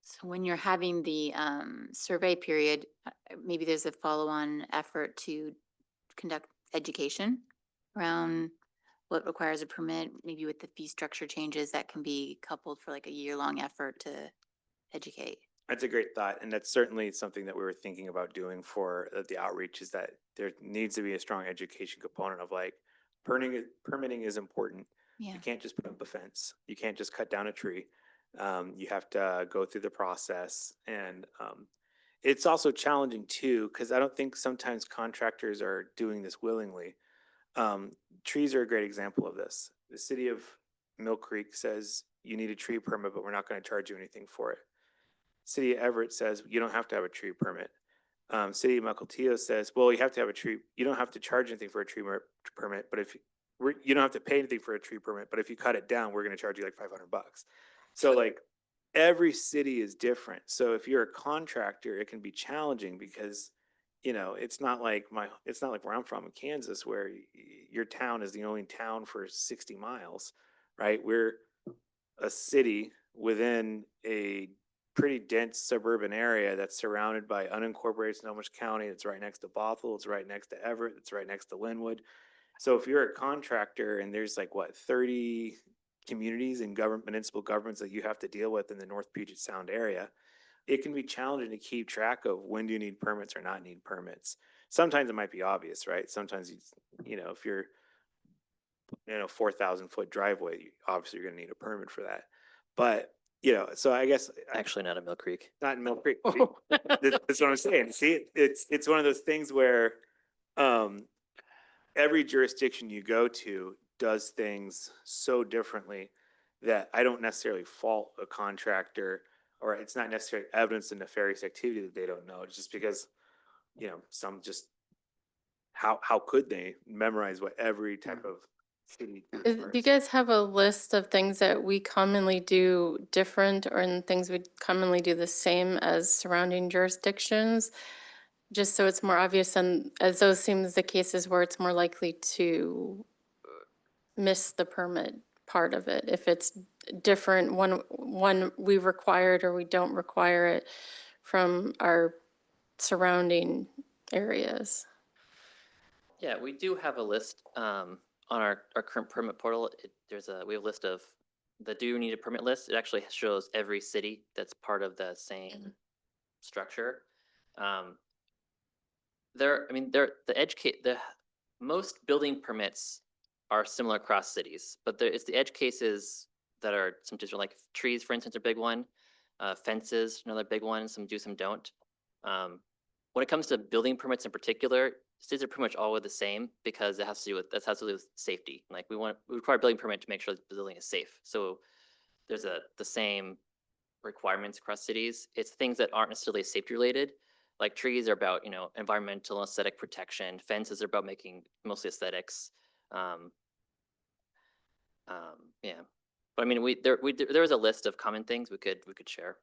So when you're having the survey period, maybe there's a follow-on effort to conduct education around what requires a permit, maybe with the fee structure changes that can be coupled for like a year-long effort to educate. That's a great thought, and that's certainly something that we were thinking about doing for the outreach, is that there needs to be a strong education component of like, permitting is important. Yeah. You can't just put up a fence. You can't just cut down a tree. You have to go through the process, and it's also challenging too, because I don't think sometimes contractors are doing this willingly. Trees are a great example of this. The city of Mill Creek says you need a tree permit, but we're not going to charge you anything for it. City of Everett says you don't have to have a tree permit. City of Mukilteo says, well, you have to have a tree. You don't have to charge anything for a tree permit, but you don't have to pay anything for a tree permit, but if you cut it down, we're going to charge you like $500. So like every city is different. So if you're a contractor, it can be challenging because it's not like where I'm from in Kansas, where your town is the only town for 60 miles, right? We're a city within a pretty dense suburban area that's surrounded by unincorporated Snohomish County. It's right next to Bothell. It's right next to Everett. It's right next to Linwood. So if you're a contractor and there's 30 communities and municipal governments that you have to deal with in the North Puget Sound area, it can be challenging to keep track of when do you need permits or not need permits. Sometimes it might be obvious, right? Sometimes if you're 4,000 foot driveway, obviously you're going to need a permit for that. But so I guess Actually, not in Mill Creek. not in Mill Creek. That's what I'm saying. See, it's one of those things where every jurisdiction you go to does things so differently that I don't necessarily fault a contractor, or it's not necessarily evidence of nefarious activity that they don't know. It's just because, some just, how could they memorize what every type of city does? Do you guys have a list of things that we commonly do different or in things we commonly do the same as surrounding jurisdictions? Just so it's more obvious, and as those seems the cases where it's more likely to miss the permit part of it. If it's different, one we require it or we don't require it from our surrounding areas. Yeah, we do have a list on our current permit portal. We have a list of the do you need a permit list. It actually shows every city that's part of the same structure. The most building permits are similar across cities, but it's the edge cases that are some different, like trees, for instance, are a big one. Fences, another big one. Some do, some don't. When it comes to building permits in particular, cities are pretty much all the same because it has to do with safety. Like we require a building permit to make sure the building is safe. So there's the same requirements across cities. It's things that aren't necessarily safety related. Like trees are about, environmental and aesthetic protection. Fences are about making mostly aesthetics. Yeah. But I mean, there was a list of common things we could share.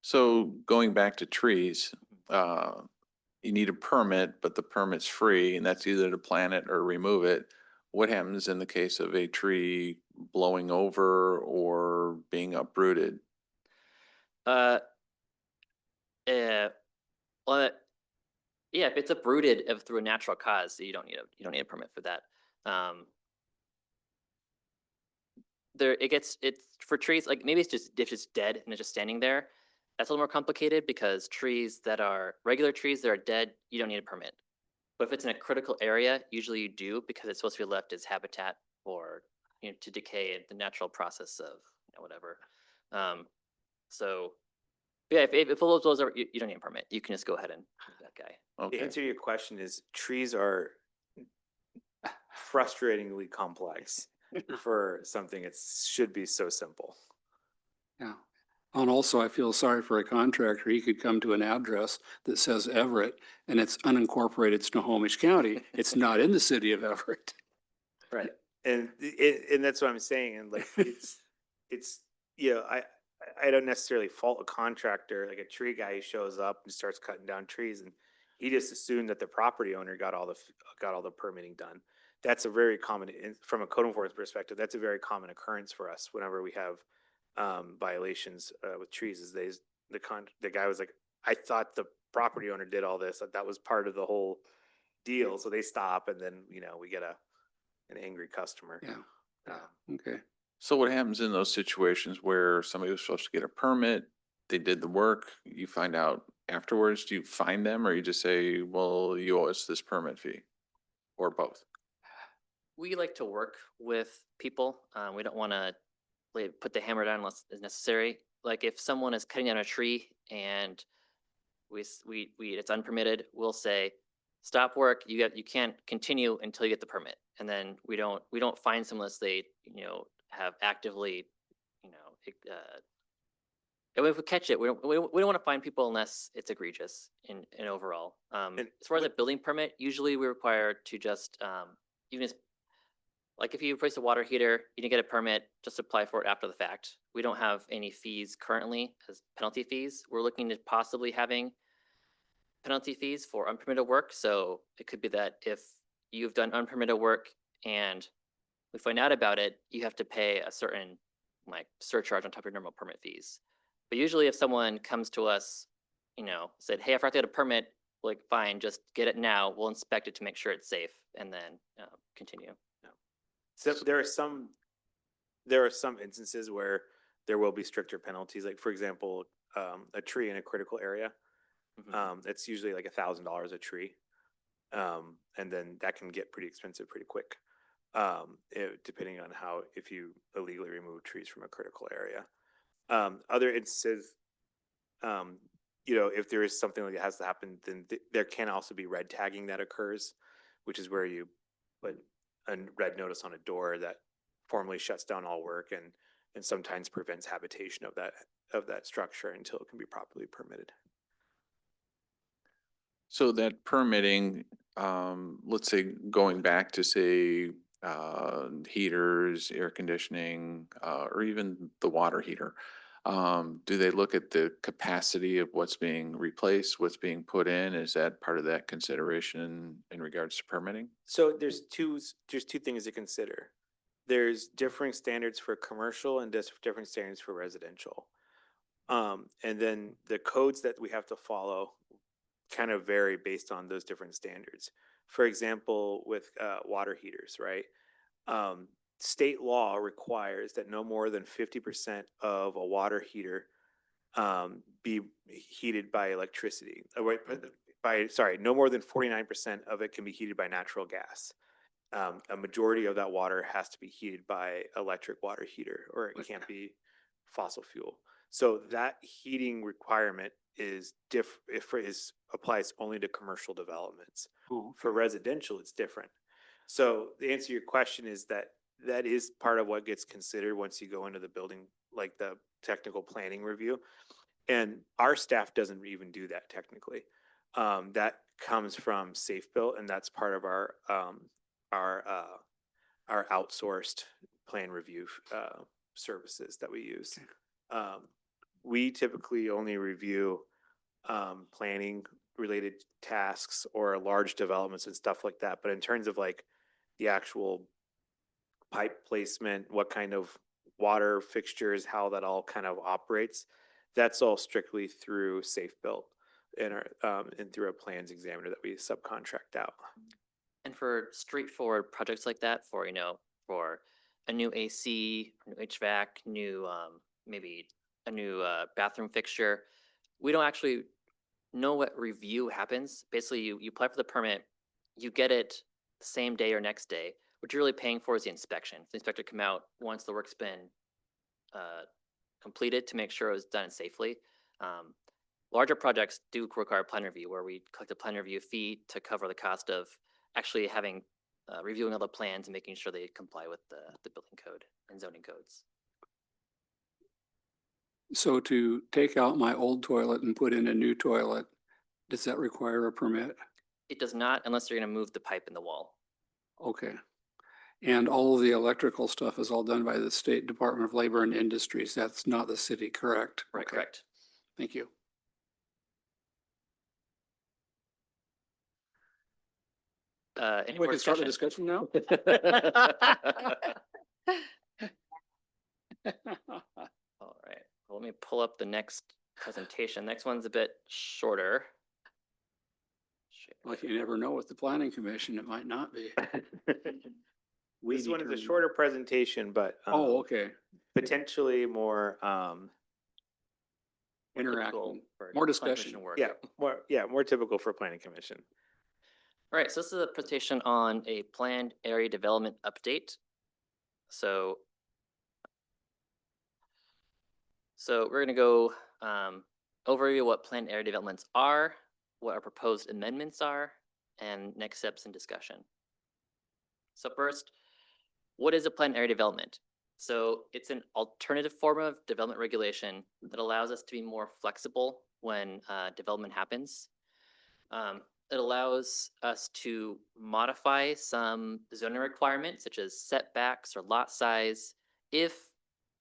So going back to trees, you need a permit, but the permit's free, and that's either to plant it or remove it. What happens in the case of a tree blowing over or being uprooted? Uh, uh, well, yeah, if it's uprooted through a natural cause, you don't need a permit for that. It's for trees, like maybe it's just dead and it's just standing there. That's a little more complicated because trees that are regular trees that are dead, you don't need a permit. But if it's in a critical area, usually you do because it's supposed to be left as habitat or to decay in the natural process of whatever. So yeah, if it blows over, you don't need a permit. You can just go ahead and move that guy. The Okay. answer to your question is trees are frustratingly complex for something it should be so simple. Yeah. And also, I feel sorry for a contractor. He could come to an address that says Everett and it's unincorporated Snohomish County. It's not in the city of Everett. Right. And that's what I'm saying. And like, it's, I don't necessarily fault a contractor, like a tree guy who shows up and starts cutting down trees and he just assumed that the property owner got all the permitting done. That's a very common, from a code enforcement perspective, that's a very common occurrence for us whenever we have violations with trees. Is the guy was like, I thought the property owner did all this. That was part of the whole deal. So they stop, and then we get an angry customer. Yeah. Okay. So what happens in those situations where somebody was supposed to get a permit, they did the work, you find out afterwards, do you fine them or you just say, well, you owe us this permit fee? Or both? We like to work with people. We don't want to put the hammer down unless it's necessary. Like if someone is cutting down a tree and it's unpermitted, we'll say, stop work. You can't continue until you get the permit. And then we don't fine someone unless they have actively and if we catch it, we don't want to find people unless it's egregious in overall. And As far as a building permit, usually we require to just even as like if you replace a water heater, you didn't get a permit, just apply for it after the fact. We don't have any fees currently as penalty fees. We're looking at possibly having penalty fees for unpermitted work. So it could be that if you've done unpermitted work and we find out about it, you have to pay a certain like surcharge on top of your normal permit fees. But usually if someone comes to us, said, hey, I forgot to get a permit, like fine, just get it now. We'll inspect it to make sure it's safe and then continue. So there are some instances where there will be stricter penalties. Like for example, a tree in a critical area. It's usually like $1,000 a tree. And then that can get pretty expensive pretty quick. Depending on if you illegally remove trees from a critical area. Other instances, if there is something like that has to happen, then there can also be red tagging that occurs, which is where you put a red notice on a door that formally shuts down all work and sometimes prevents habitation of that structure until it can be properly permitted. So that permitting, let's say going back to say heaters, air conditioning, or even the water heater, do they look at the capacity of what's being replaced, what's being put in? Is that part of that consideration in regards to permitting? So there's two things to consider. There's differing standards for commercial and different standards for residential. And then the codes that we have to follow kind of vary based on those different standards. For example, with water heaters, right? State law requires that no more than 50% of a water heater be heated by electricity. No more than 49% of it can be heated by natural gas. A majority of that water has to be heated by electric water heater, or it can't be fossil fuel. So that heating requirement applies only to commercial developments. For residential, it's different. So the answer to your question is that is part of what gets considered once you go into the building, like the technical planning review. And our staff doesn't even do that technically. That comes from Safe Built, and that's part of our outsourced plan review services that we use. We typically only review planning related tasks or large developments and stuff like that. But in terms of like the actual pipe placement, what kind of water fixtures, how that all kind of operates, that's all strictly through Safe Built and and through a plans examiner that we subcontract out. And for straightforward projects like that, for, for a new AC, new HVAC, new, maybe a new bathroom fixture, we don't actually know what review happens. Basically, you apply for the permit, you get it the same day or next day. What you're really paying for is the inspection. The inspector come out once the work's been completed to make sure it was done safely. Larger projects do require plan review, where we collect a plan review fee to cover the cost of actually having reviewing all the plans and making sure they comply with the building code and zoning codes. So to take out my old toilet and put in a new toilet, does that require a permit? It does not, unless you're going to move the pipe in the wall. Okay. And all of the electrical stuff is all done by the State Department of Labor and Industries. That's not the city, correct? Right, Okay. correct. Thank you. Any We more can start the discussion? discussion now? All right, well, let me pull up the next presentation. Next one's a bit shorter. Well, you never know with the planning commission, it might not be. This one is a determine. shorter presentation, but Oh, okay. potentially more Interacting, for more planning discussion. commission work. more typical for planning commission. All right, so this is a presentation on a planned area development update. So we're gonna go overview what planned area developments are, what our proposed amendments are, and next steps in discussion. So first, what is a planned area development? So it's an alternative form of development regulation that allows us to be more flexible when development happens. It allows us to modify some zoning requirements such as setbacks or lot size if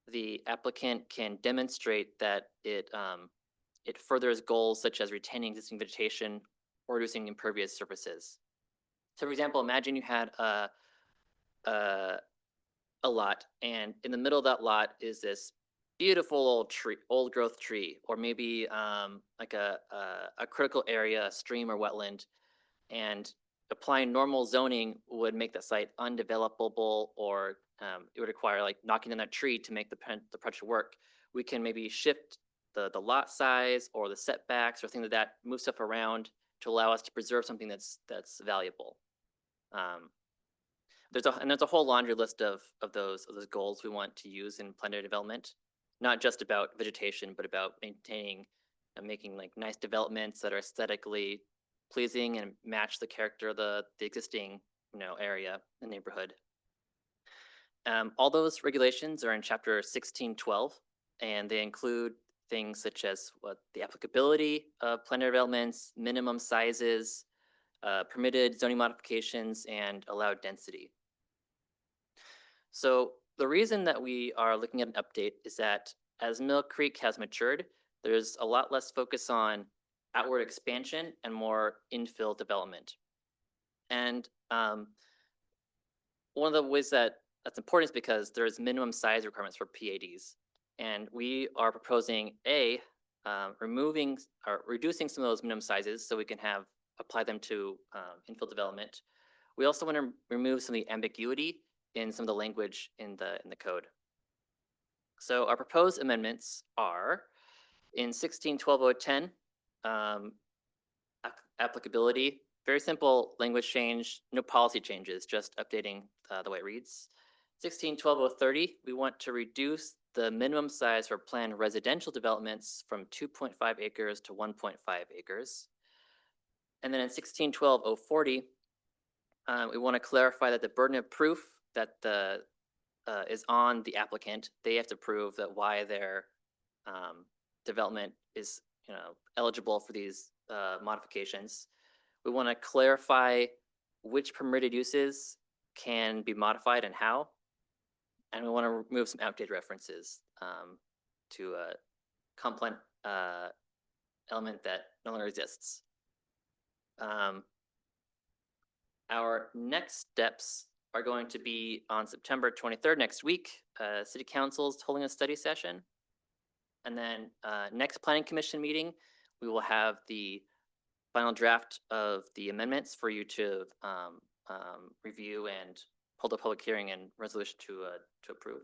the applicant can demonstrate that it furthers goals such as retaining existing vegetation or reducing impervious surfaces. So for example, imagine you had a lot, and in the middle of that lot is this beautiful old growth tree, or maybe like a critical area, a stream or wetland, and applying normal zoning would make that site undevelopable, or it would require like knocking down that tree to make the project work. We can maybe shift the lot size or the setbacks or things like that, move stuff around to allow us to preserve something that's valuable. There's a whole laundry list of those goals we want to use in planned area development, not just about vegetation, but about maintaining and making like nice developments that are aesthetically pleasing and match the character of the existing area, the neighborhood. All those regulations are in chapter 1612, and they include things such as what the applicability of planned area developments, minimum sizes, permitted zoning modifications, and allowed density. So the reason that we are looking at an update is that as Mill Creek has matured, there's a lot less focus on outward expansion and more infill development. And one of the ways that's important is because there's minimum size requirements for PADs. And we are proposing removing or reducing some of those minimum sizes so we can apply them to infill development. We also want to remove some of the ambiguity in some of the language in the code. So our proposed amendments are in 1612.010, applicability, very simple language change, no policy changes, just updating the way it reads. 1612.030, we want to reduce the minimum size for planned residential developments from 2.5 acres to 1.5 acres. And then in 1612.040, we want to clarify that the burden of proof that is on the applicant. They have to prove that why their development is, eligible for these modifications. We want to clarify which permitted uses can be modified and how. And we want to remove some outdated references to a complement element that no longer exists. Our next steps are going to be on September 23rd next week. City Council is holding a study session. And then next Planning Commission meeting, we will have the final draft of the amendments for you to review and hold a public hearing and resolution to approve.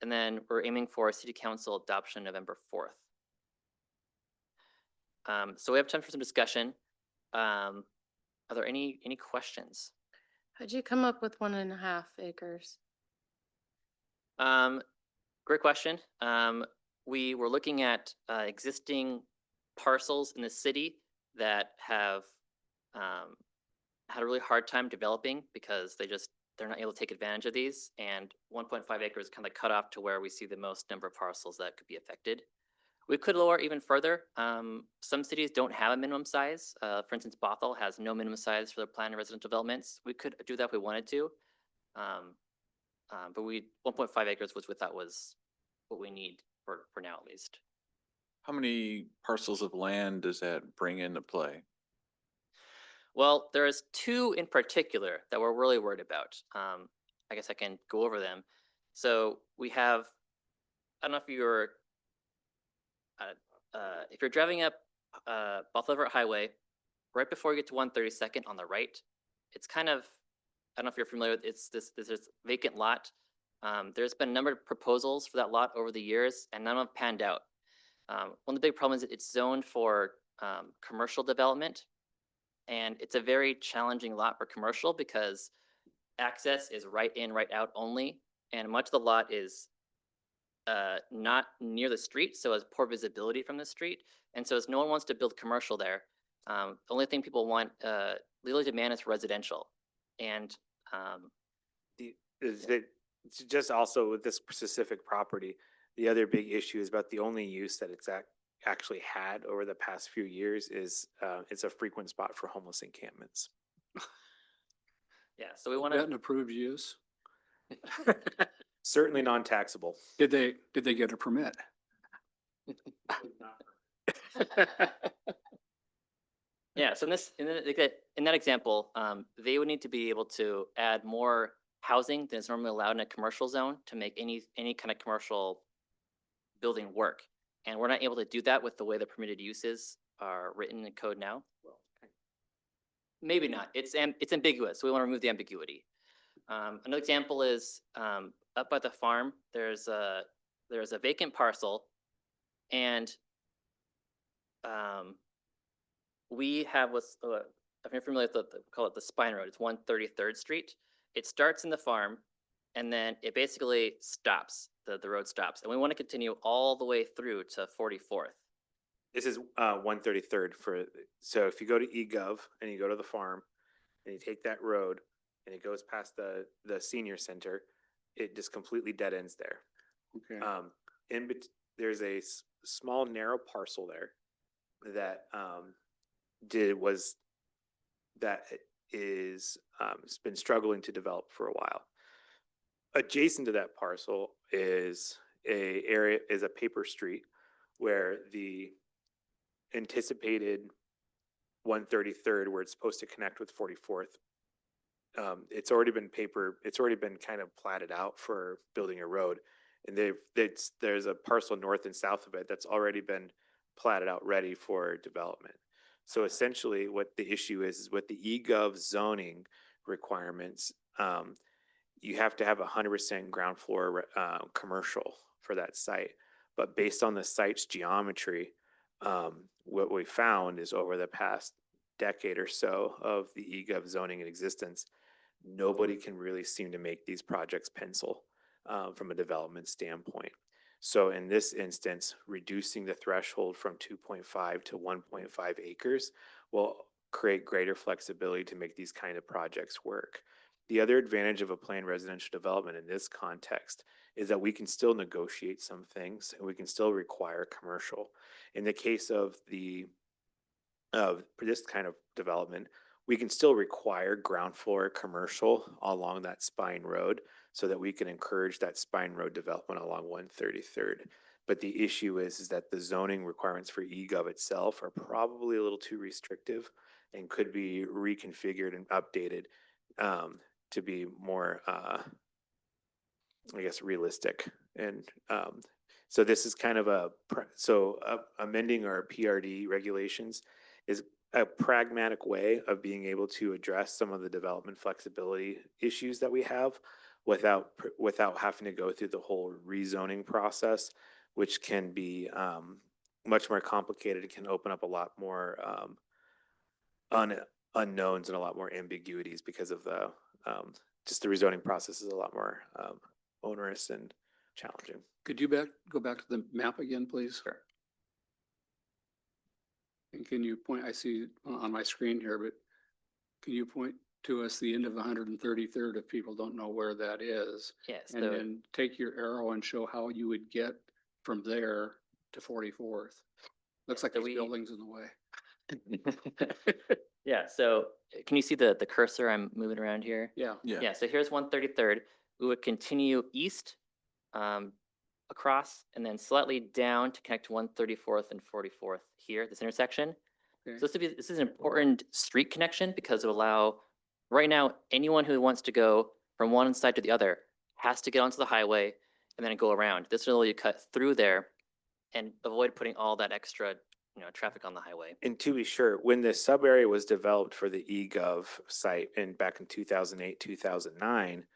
And then we're aiming for City Council adoption November 4th. So we have time for some discussion. Are there any questions? How'd you come up with 1.5 acres? Great question. We were looking at existing parcels in the city that have had a really hard time developing because they're not able to take advantage of these. And 1.5 acres kind of cut off to where we see the most number of parcels that could be affected. We could lower even further. Some cities don't have a minimum size. For instance, Bothell has no minimum size for their planned residential developments. We could do that if we wanted to. But 1.5 acres was what we need for now at least. How many parcels of land does that bring into play? Well, there's two in particular that we're really worried about. I guess I can go over them. So we have, I don't know if you're driving up Bothell Everett Highway, right before you get to 132nd on the right, it's kind of, I don't know if you're familiar with, it's this vacant lot. There's been a number of proposals for that lot over the years, and none of them panned out. One of the big problems is it's zoned for commercial development, and it's a very challenging lot for commercial because access is right in, right out only, and much of the lot is not near the street, so has poor visibility from the street. And so as no one wants to build commercial there, the only thing people want, legally demand is residential. And Just also with this specific property, the other big issue is about the only use that it's actually had over the past few years is it's a frequent spot for homeless encampments. yeah, so we want Is that an to, approved use? Certainly non-taxable. Did they get a permit? yeah, so in that example, they would need to be able to add more housing than is normally allowed in a commercial zone to make any kind of commercial building work. And we're not able to do that with the way the permitted uses are written in code now. Maybe not. It's ambiguous. So we want to remove the ambiguity. Another example is up by the farm. There's a vacant parcel, and we have what's if you're familiar with call it the spine road. It's 133rd Street. It starts in the farm, and then it basically stops. The road stops, and we want to continue all the way through to 44th. This is 133rd so if you go to eGov and you go to the farm and you take that road and it goes past the senior center, it just completely dead ends there. Okay. There's a small narrow parcel there that it's been struggling to develop for a while. Adjacent to that parcel is a paper street where the anticipated 133rd, where it's supposed to connect with 44th, it's already been kind of platted out for building a road, and there's a parcel north and south of it that's already been platted out ready for development. So essentially what the issue is with the eGov zoning requirements, you have to have 100% ground floor commercial for that site. But based on the site's geometry, what we found is over the past decade or so of the eGov zoning in existence, nobody can really seem to make these projects pencil from a development standpoint. So in this instance, reducing the threshold from 2.5 to 1.5 acres will create greater flexibility to make these kind of projects work. The other advantage of a planned residential development in this context is that we can still negotiate some things and we can still require commercial. In the case of for this kind of development, we can still require ground floor commercial along that spine road so that we can encourage that spine road development along 133rd. But the issue is that the zoning requirements for eGov itself are probably a little too restrictive and could be reconfigured and updated to be more, I guess, realistic. And so this is kind of amending our PRD regulations is a pragmatic way of being able to address some of the development flexibility issues that we have without having to go through the whole rezoning process, which can be much more complicated. It can open up a lot more unknowns and a lot more ambiguities because of the just the rezoning process is a lot more onerous and challenging. Could you go back to the map again, please? Sure. And can you point, I see on my screen here, but can you point to us the end of 133rd if people don't know where that is? Yes. And then take your arrow and show how you would get from there to 44th. Looks like so there's buildings in the way. Yeah, so can you see the cursor I'm moving around here? Yeah. Yeah, so here's 133rd. We would continue east across and then slightly down to connect to 134th and 44th here, this intersection. Okay. So this is an important street connection because it will allow, right now, anyone who wants to go from one side to the other has to get onto the highway and then go around. This will allow you to cut through there and avoid putting all that extra traffic on the highway. And to be sure, when the sub area was developed for the eGov site back in 2008, 2009,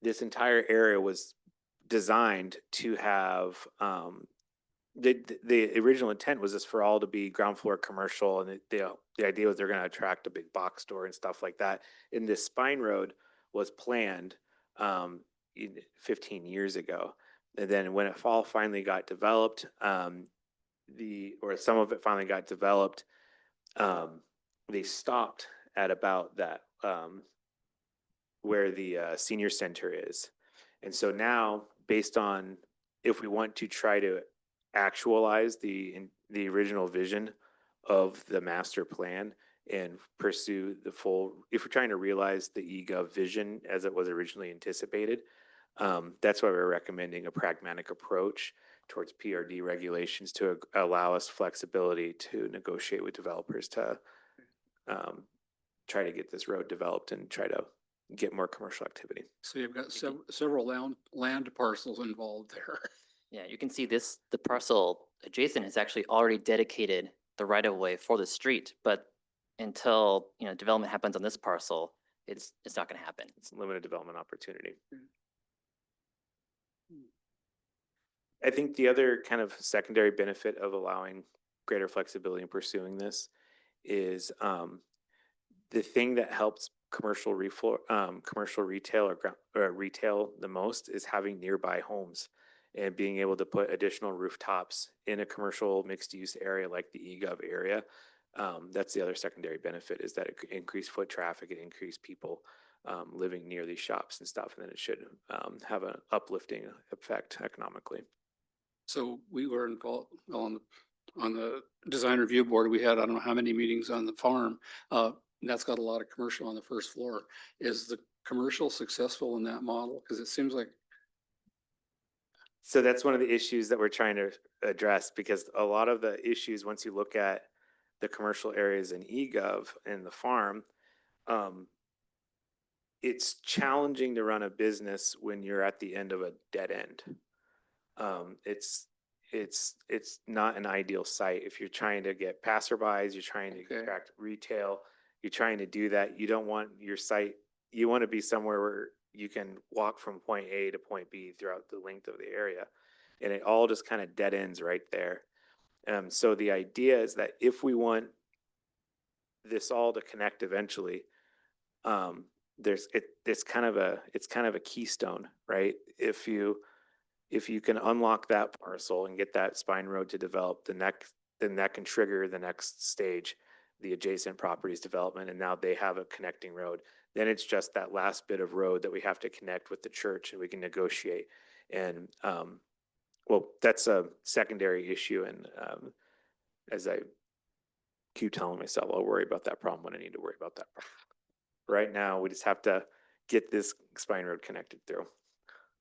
this entire area was designed to have the original intent was this for all to be ground floor commercial, and the idea was they're going to attract a big box store and stuff like that. And this spine road was planned 15 years ago, and then when it finally got developed, some of it finally got developed, they stopped at about that where the senior center is. And so now, based on if we want to try to actualize the original vision of the master plan and pursue the full, if we're trying to realize the eGov vision as it was originally anticipated, that's why we're recommending a pragmatic approach towards PRD regulations to allow us flexibility to negotiate with developers to try to get this road developed and try to get more commercial activity. So you've got several land parcels involved there. Yeah, you can see the parcel adjacent has actually already dedicated the right of way for the street, but until, development happens on this parcel, it's not going to happen. It's limited development opportunity. I think the other kind of secondary benefit of allowing greater flexibility in pursuing this is the thing that helps commercial retail or retail the most is having nearby homes and being able to put additional rooftops in a commercial mixed use area like the eGov area. That's the other secondary benefit, is that it could increase foot traffic and increase people living near these shops and stuff, and then it should have an uplifting effect economically. So we were involved on the design review board. We had, I don't know how many meetings on the farm. And that's got a lot of commercial on the first floor. Is the commercial successful in that model? Because it seems like. So that's one of the issues that we're trying to address, because a lot of the issues, once you look at the commercial areas in eGov and the farm, it's challenging to run a business when you're at the end of a dead end. It's not an ideal site. If you're trying to get passerbys, you're trying to attract retail, you're trying to do that. You don't want your site, you want to be somewhere where you can walk from point A to point B throughout the length of the area. And it all just kind of dead ends right there. So the idea is that if we want this all to connect eventually, it's kind of a keystone, right? If you can unlock that parcel and get that spine road to develop, then that can trigger the next stage, the adjacent properties development, and now they have a connecting road. Then it's just that last bit of road that we have to connect with the church and we can negotiate. And, well, that's a secondary issue. And, as I keep telling myself, I'll worry about that problem when I need to worry about that problem. Right now, we just have to get this spine road connected through.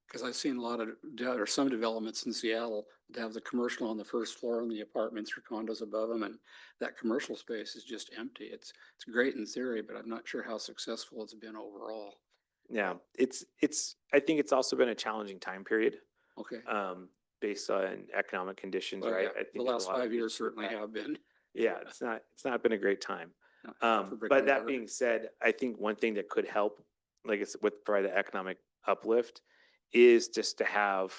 Because I've seen a lot of, or some developments in Seattle that have the commercial on the first floor and the apartments or condos above them, and that commercial space is just empty. It's great in theory, but I'm not sure how successful it's been overall. Yeah, I think it's also been a challenging time period, Okay. based on economic conditions, Well, right? yeah, I think the there's a last lot of 5 years reasons for certainly that. have been. Yeah, it's not been a great time. for brick But and that mortar. being said, I think one thing that could help, like it's with provide the economic uplift, is just to have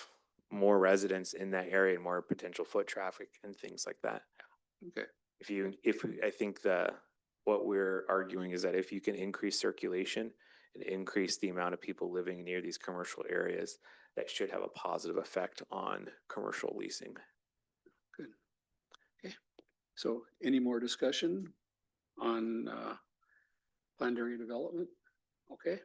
more residents in that area and more potential foot traffic and things like that. Okay. I think what we're arguing is that if you can increase circulation and increase the amount of people living near these commercial areas, that should have a positive effect on commercial leasing. Good. Okay. So any more discussion on planned area development? Okay.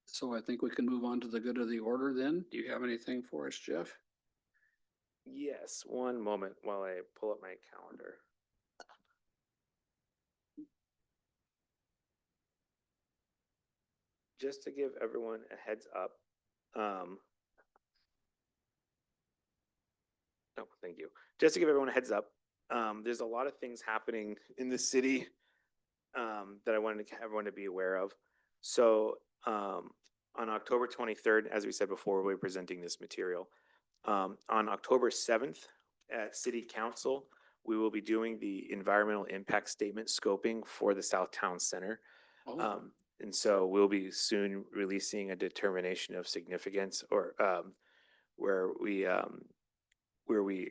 So I think we can move on to the good of the order then. Do you have anything for us, Jeff? Yes, one moment while I pull up my calendar. Just to give everyone a heads up. Oh, thank you. Just to give everyone a heads up, there's a lot of things happening in the city that I wanted everyone to be aware of. So on October 23rd, as we said before, we'll be presenting this material. On October 7th at City Council, we will be doing the environmental impact statement scoping for the South Town Center. Oh, And so we'll be soon releasing a determination of significance, or where we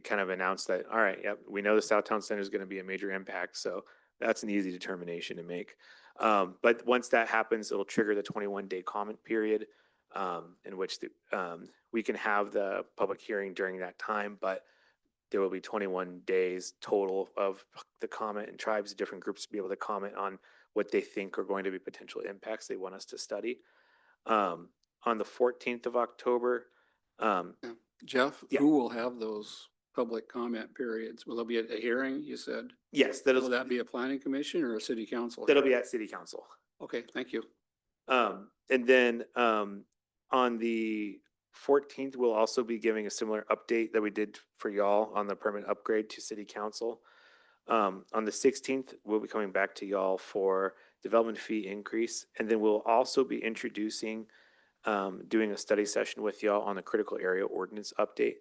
kind of announce that, all right, yep, we know the South Town Center is going to be a major impact. So that's an easy determination to make. But once that happens, it'll trigger the 21-day comment period, in which we can have the public hearing during that time, but there will be 21 days total of the comment, and tribes, different groups to be able to comment on what they think are going to be potential impacts they want us to study. On the 14th of October, Jeff, Yeah. who will have those public comment periods? Will there be a hearing, you said? yes, Will that be a planning commission or a city council? that'll be at City Council. Okay, thank you. And then on the 14th, we'll also be giving a similar update that we did for y'all on the permit upgrade to City Council. On the 16th, we'll be coming back to y'all for development fee increase. And then we'll also be introducing, doing a study session with y'all on the critical area ordinance update.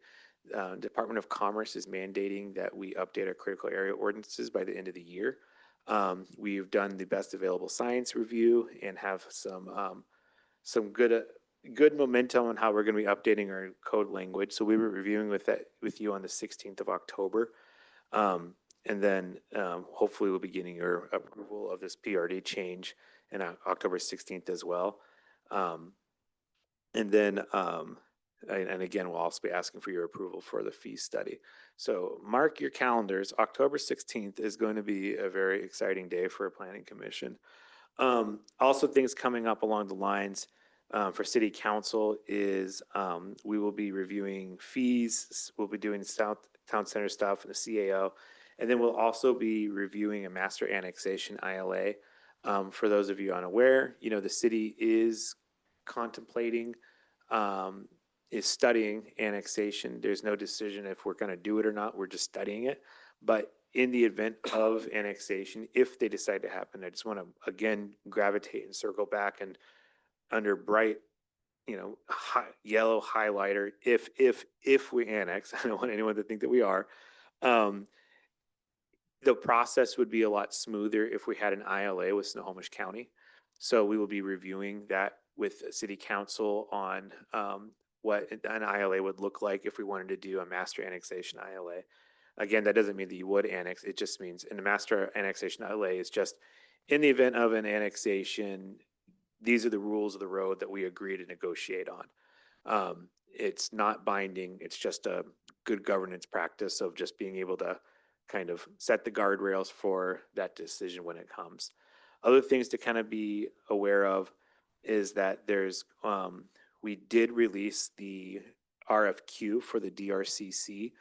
Department of Commerce is mandating that we update our critical area ordinances by the end of the year. We've done the best available science review and have some good momentum on how we're going to be updating our code language. So we were reviewing with you on the 16th of October. And then hopefully we'll be getting your approval of this PRD change in October 16th as well. And then, and again, we'll also be asking for your approval for the fee study. So mark your calendars. October 16th is going to be a very exciting day for a planning commission. Also, things coming up along the lines for City Council is we will be reviewing fees. We'll be doing South Town Center stuff and the CAO. And then we'll also be reviewing a master annexation ILA. For those of you unaware, the city is contemplating, is studying annexation. There's no decision if we're going to do it or not. We're just studying it. But in the event of annexation, if they decide to happen, I just want to, again, gravitate and circle back and under bright, yellow highlighter, if we annex, I don't want anyone to think that we are, the process would be a lot smoother if we had an ILA with Snohomish County. So we will be reviewing that with City Council on what an ILA would look like if we wanted to do a master annexation ILA. Again, that doesn't mean that you would annex. It just means in the master annexation ILA is just in the event of an annexation, these are the rules of the road that we agree to negotiate on. It's not binding. It's just a good governance practice of just being able to kind of set the guardrails for that decision when it comes. Other things to kind of be aware of is that we did release the RFQ for the DRCC.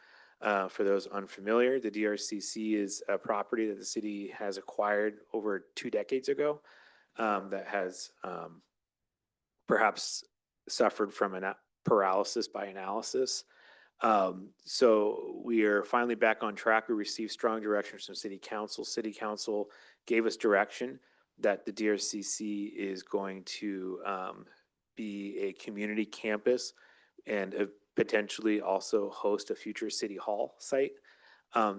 For those unfamiliar, the DRCC is a property that the city has acquired over 2 decades ago that has perhaps suffered from paralysis by analysis. So we are finally back on track. We received strong directions from City Council. City Council gave us direction that the DRCC is going to be a community campus and potentially also host a future City Hall site.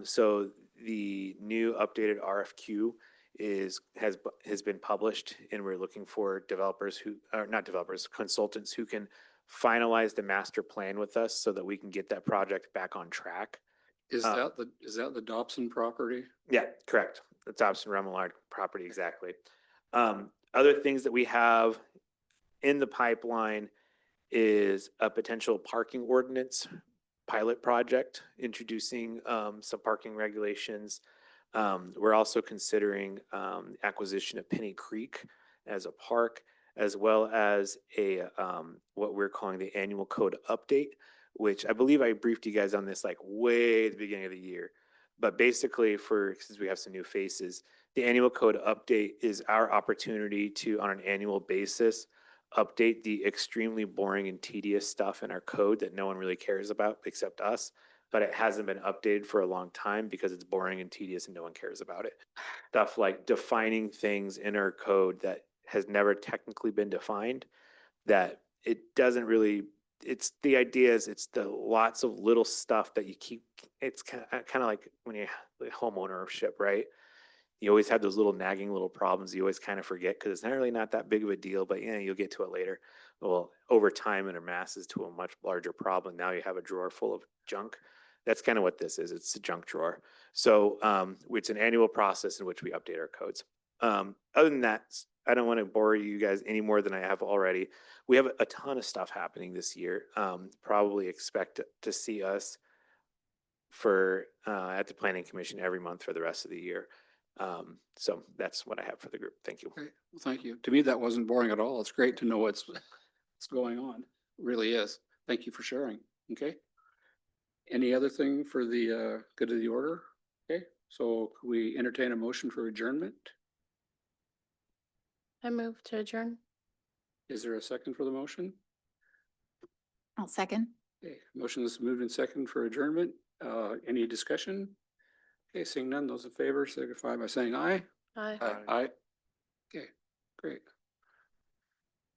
So the new updated RFQ has been published, and we're looking for consultants who can finalize the master plan with us so that we can get that project back on track. Is that the Dobson property? Yeah, correct. The Dobson Remillard property, exactly. Other things that we have in the pipeline is a potential parking ordinance pilot project, introducing some parking regulations. We're also considering acquisition of Penny Creek as a park, as well as what we're calling the annual code update, which I believe I briefed you guys on this like way at the beginning of the year. But basically, since we have some new faces, the annual code update is our opportunity to, on an annual basis, update the extremely boring and tedious stuff in our code that no one really cares about except us, but it hasn't been updated for a long time because it's boring and tedious and no one cares about it. Stuff like defining things in our code that has never technically been defined, that it doesn't really, it's the idea is it's the lots of little stuff that you keep, it's kind of like when you like home ownership, right? You always have those little nagging little problems you always kind of forget because it's not really not that big of a deal, but yeah, you'll get to it later. Well, over time it amasses to a much larger problem. Now you have a drawer full of junk. That's kind of what this is. It's a junk drawer. So it's an annual process in which we update our codes. Other than that, I don't want to bore you guys any more than I have already. We have a ton of stuff happening this year. Probably expect to see us at the Planning Commission every month for the rest of the year. So that's what I have for the group. Thank you. Okay, well, thank you. To me, that wasn't boring at all. It's great to know what's going on. It really is. Thank you for sharing. Okay. Any other thing for the good of the order? Okay, so could we entertain a motion for adjournment? I move to adjourn. Is there a second for the motion? I'll second. Okay, motion is moved in second for adjournment. Any discussion? Okay, seeing none, those in favor signify by saying aye. Aye. Aye. Okay, great.